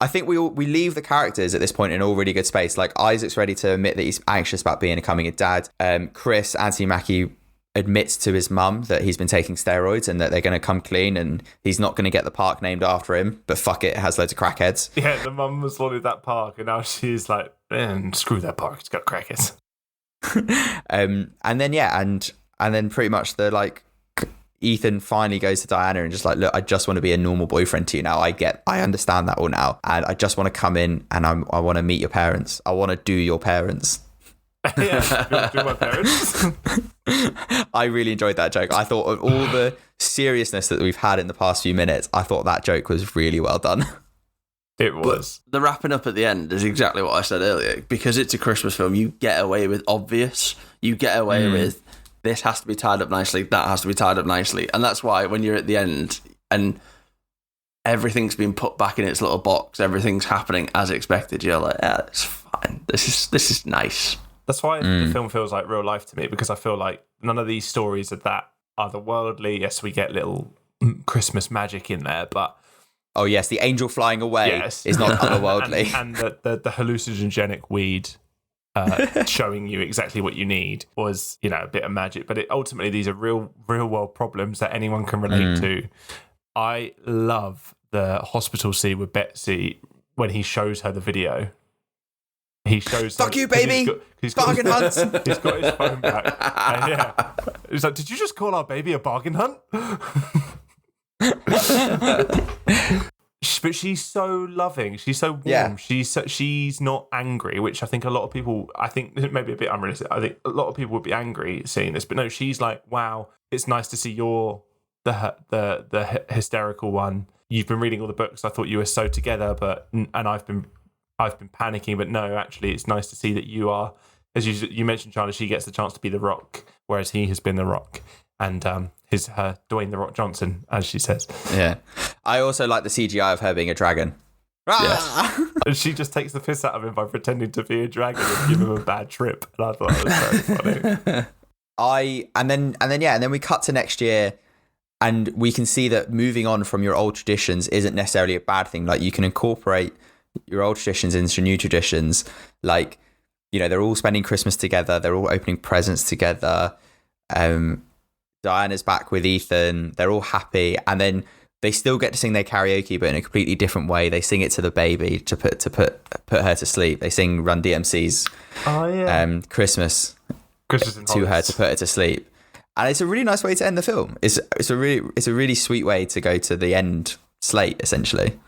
I think we leave the characters at this point in all really good space. Like Isaac's ready to admit that he's anxious about becoming a dad. Chris, Anthony Mackie, admits to his mum that he's been taking steroids and that they're going to come clean and he's not going to get the park named after him. But fuck it has loads of crackheads. Yeah, the mum was wanted that park and now she's like, screw that park, it's got crackheads. And then pretty much the like Ethan finally goes to Diana and just like, look, I just want to be a normal boyfriend to you now. I understand that all now, and I just want to come in and I want to meet your parents. I want to do your parents. Yeah, do my parents. I really enjoyed that joke. I thought of all the seriousness that we've had in the past few minutes, I thought that joke was really well done. It was. But the wrapping up at the end is exactly what I said earlier. Because it's a Christmas film, you get away with obvious. You get away with this has to be tied up nicely, that has to be tied up nicely. And that's why when you're at the end and everything's been put back in its little box, everything's happening as expected, you're like, yeah, it's fine. This is nice. That's why the film feels like real life to me, because I feel like none of these stories are that otherworldly. Yes, we get little Christmas magic in there, but... Oh, yes, the angel flying away is not otherworldly. and the hallucinogenic weed showing you exactly what you need was, a bit of magic. But ultimately, these are real world problems that anyone can relate to. I love the hospital scene with Betsy when he shows her the video. He shows fuck you, baby. Bargain hunt. He's got his phone back. And he's like, did you just call our baby a bargain hunt? But she's so loving. She's so warm. Yeah. She's not angry, which I think a lot of people, maybe a bit unrealistic. I think a lot of people would be angry seeing this, but no, she's like, wow, it's nice to see you're the hysterical one. You've been reading all the books. I thought you were so together, and I've been panicking, but no, actually, it's nice to see that you are, as you mentioned, Chandler, she gets the chance to be the Rock, whereas he has been the Rock. And her Dwayne the Rock Johnson, as she says. Yeah. I also like the CGI of her being a dragon. Yes. And she just takes the piss out of him by pretending to be a dragon and give him a bad trip. And I thought that was very funny. And then we cut to next year, and we can see that moving on from your old traditions isn't necessarily a bad thing. Like, you can incorporate your old traditions into new traditions. Like, they're all spending Christmas together. They're all opening presents together. Diana's back with Ethan. They're all happy, and then they still get to sing their karaoke, but in a completely different way. They sing it to the baby to put her to sleep. They sing Run DMC's Christmas to her to put her to sleep, and it's a really nice way to end the film. It's a really sweet way to go to the end slate, essentially.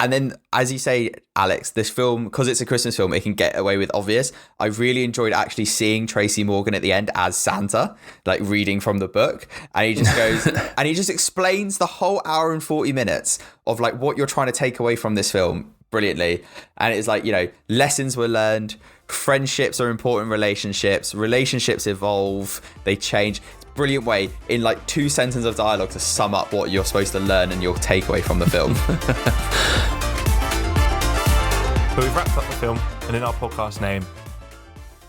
And then, as you say, Alex, this film, because it's a Christmas film, it can get away with obvious. I really enjoyed actually seeing Tracy Morgan at the end as Santa, like reading from the book. And he just goes, and he just explains the whole hour and 40 minutes of like what you're trying to take away from this film brilliantly. And it's like, lessons were learned. Friendships are important relationships. Relationships evolve. They change. Brilliant way in like 2 sentences of dialogue to sum up what you're supposed to learn and your takeaway from the film. So we've wrapped up the film, and in our podcast name,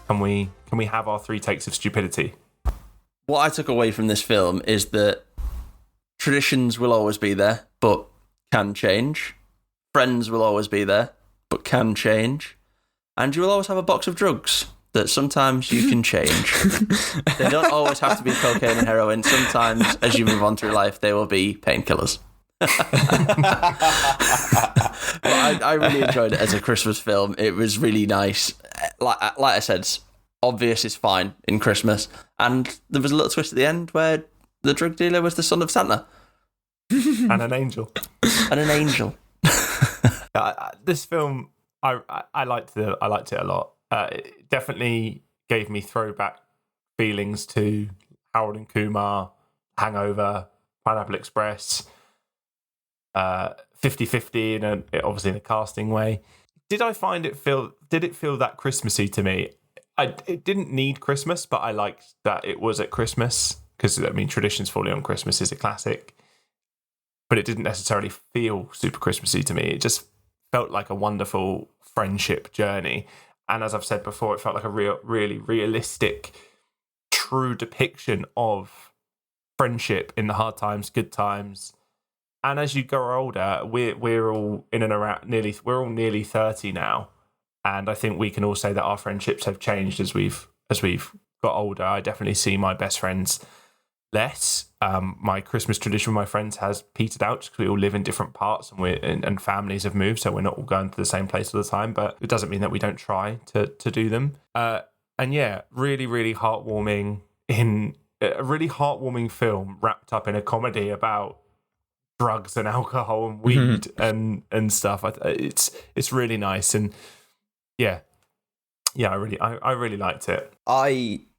can we have our 3 takes of stupidity? What I took away from this film is that traditions will always be there, but can change. Friends will always be there, but can change. And you will always have a box of drugs that sometimes you can change. They don't always have to be cocaine and heroin. Sometimes, as you move on through life, they will be painkillers. But I really enjoyed it as a Christmas film. It was really nice. Like I said, obvious is fine in Christmas. And there was a little twist at the end where the drug dealer was the son of Santa. And an angel. And an angel. This film, I liked it a lot. It definitely gave me throwback feelings to Harold and Kumar, Hangover, Pineapple Express, 50-50 obviously in a casting way. Did it feel that Christmassy to me? It didn't need Christmas, but I liked that it was at Christmas because, Traditions Falling on Christmas is a classic, but it didn't necessarily feel super Christmassy to me. It just felt like a wonderful friendship journey. And as I've said before, it felt like a really realistic, true depiction of friendship in the hard times, good times. And as you grow older, we're all in and around we're all nearly 30 now, and I think we can all say that our friendships have changed as we've got older. I definitely see my best friends less. My Christmas tradition with my friends has petered out because we all live in different parts and families have moved, so we're not all going to the same place all the time, but it doesn't mean that we don't try to do them. And yeah, really, really heartwarming, in a really heartwarming film wrapped up in a comedy about drugs and alcohol and weed and stuff. It's really nice, and I really liked it.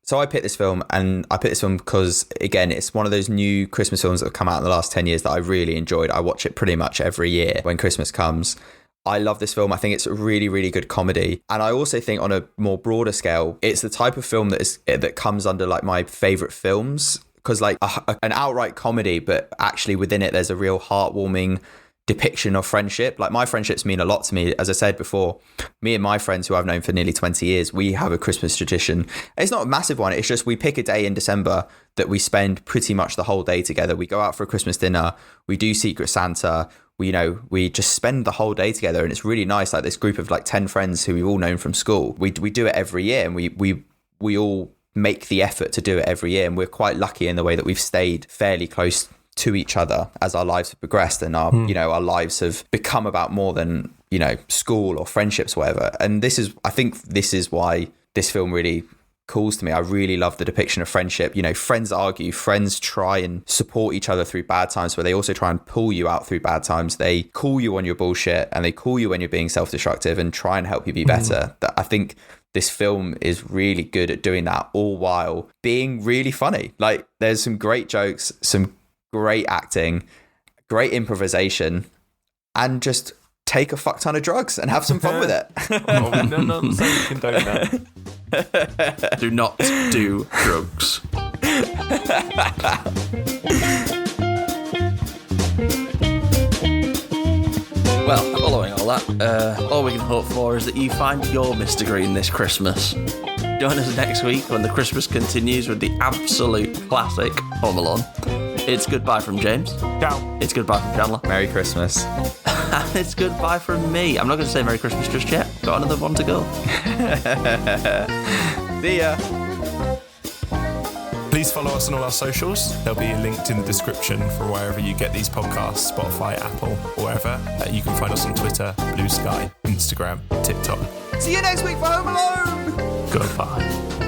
So I picked this film, and I picked this film because, again, it's one of those new Christmas films that have come out in the last 10 years that I really enjoyed. I watch it pretty much every year when Christmas comes. I love this film. I think it's a really, really good comedy. And I also think on a more broader scale, it's the type of film that comes under like my favourite films, because like an outright comedy, but actually within it, there's a real heartwarming depiction of friendship. Like, my friendships mean a lot to me. As I said before, me and my friends who I've known for nearly 20 years, we have a Christmas tradition. It's not a massive one. It's just we pick a day in December that we spend pretty much the whole day together. We go out for a Christmas dinner. We do Secret Santa. We just spend the whole day together, and it's really nice. Like, this group of like 10 friends who we've all known from school. We do it every year, and we all make the effort to do it every year. And we're quite lucky in the way that we've stayed fairly close to each other as our lives have progressed, and our our lives have become about more than school or friendships or whatever. And I think this is why this film really calls to me. I really love the depiction of friendship. Friends argue, friends try and support each other through bad times, but they also try and pull you out through bad times. They call you on your bullshit, and they call you when you're being self-destructive, and try and help you be better. That I think this film is really good at doing that, all while being really funny. Like, there's some great jokes, some great acting, great improvisation, and just take a fuck ton of drugs and have some fun with it. No, so you condone that. Do not do drugs. Well, following all that, all we can hope for is that you find your Mr. Green this Christmas. Join us next week when the Christmas continues with the absolute classic Home Alone. It's goodbye from James. Ciao. It's goodbye from Chandler. Merry Christmas. And it's goodbye from me. I'm not going to say Merry Christmas just yet. Got another one to go. See ya. Please follow us on all our socials. They'll be linked in the description for wherever you get these podcasts, Spotify, Apple, or wherever. You can find us on Twitter, Blue Sky, Instagram, TikTok. See you next week for Home Alone! Goodbye.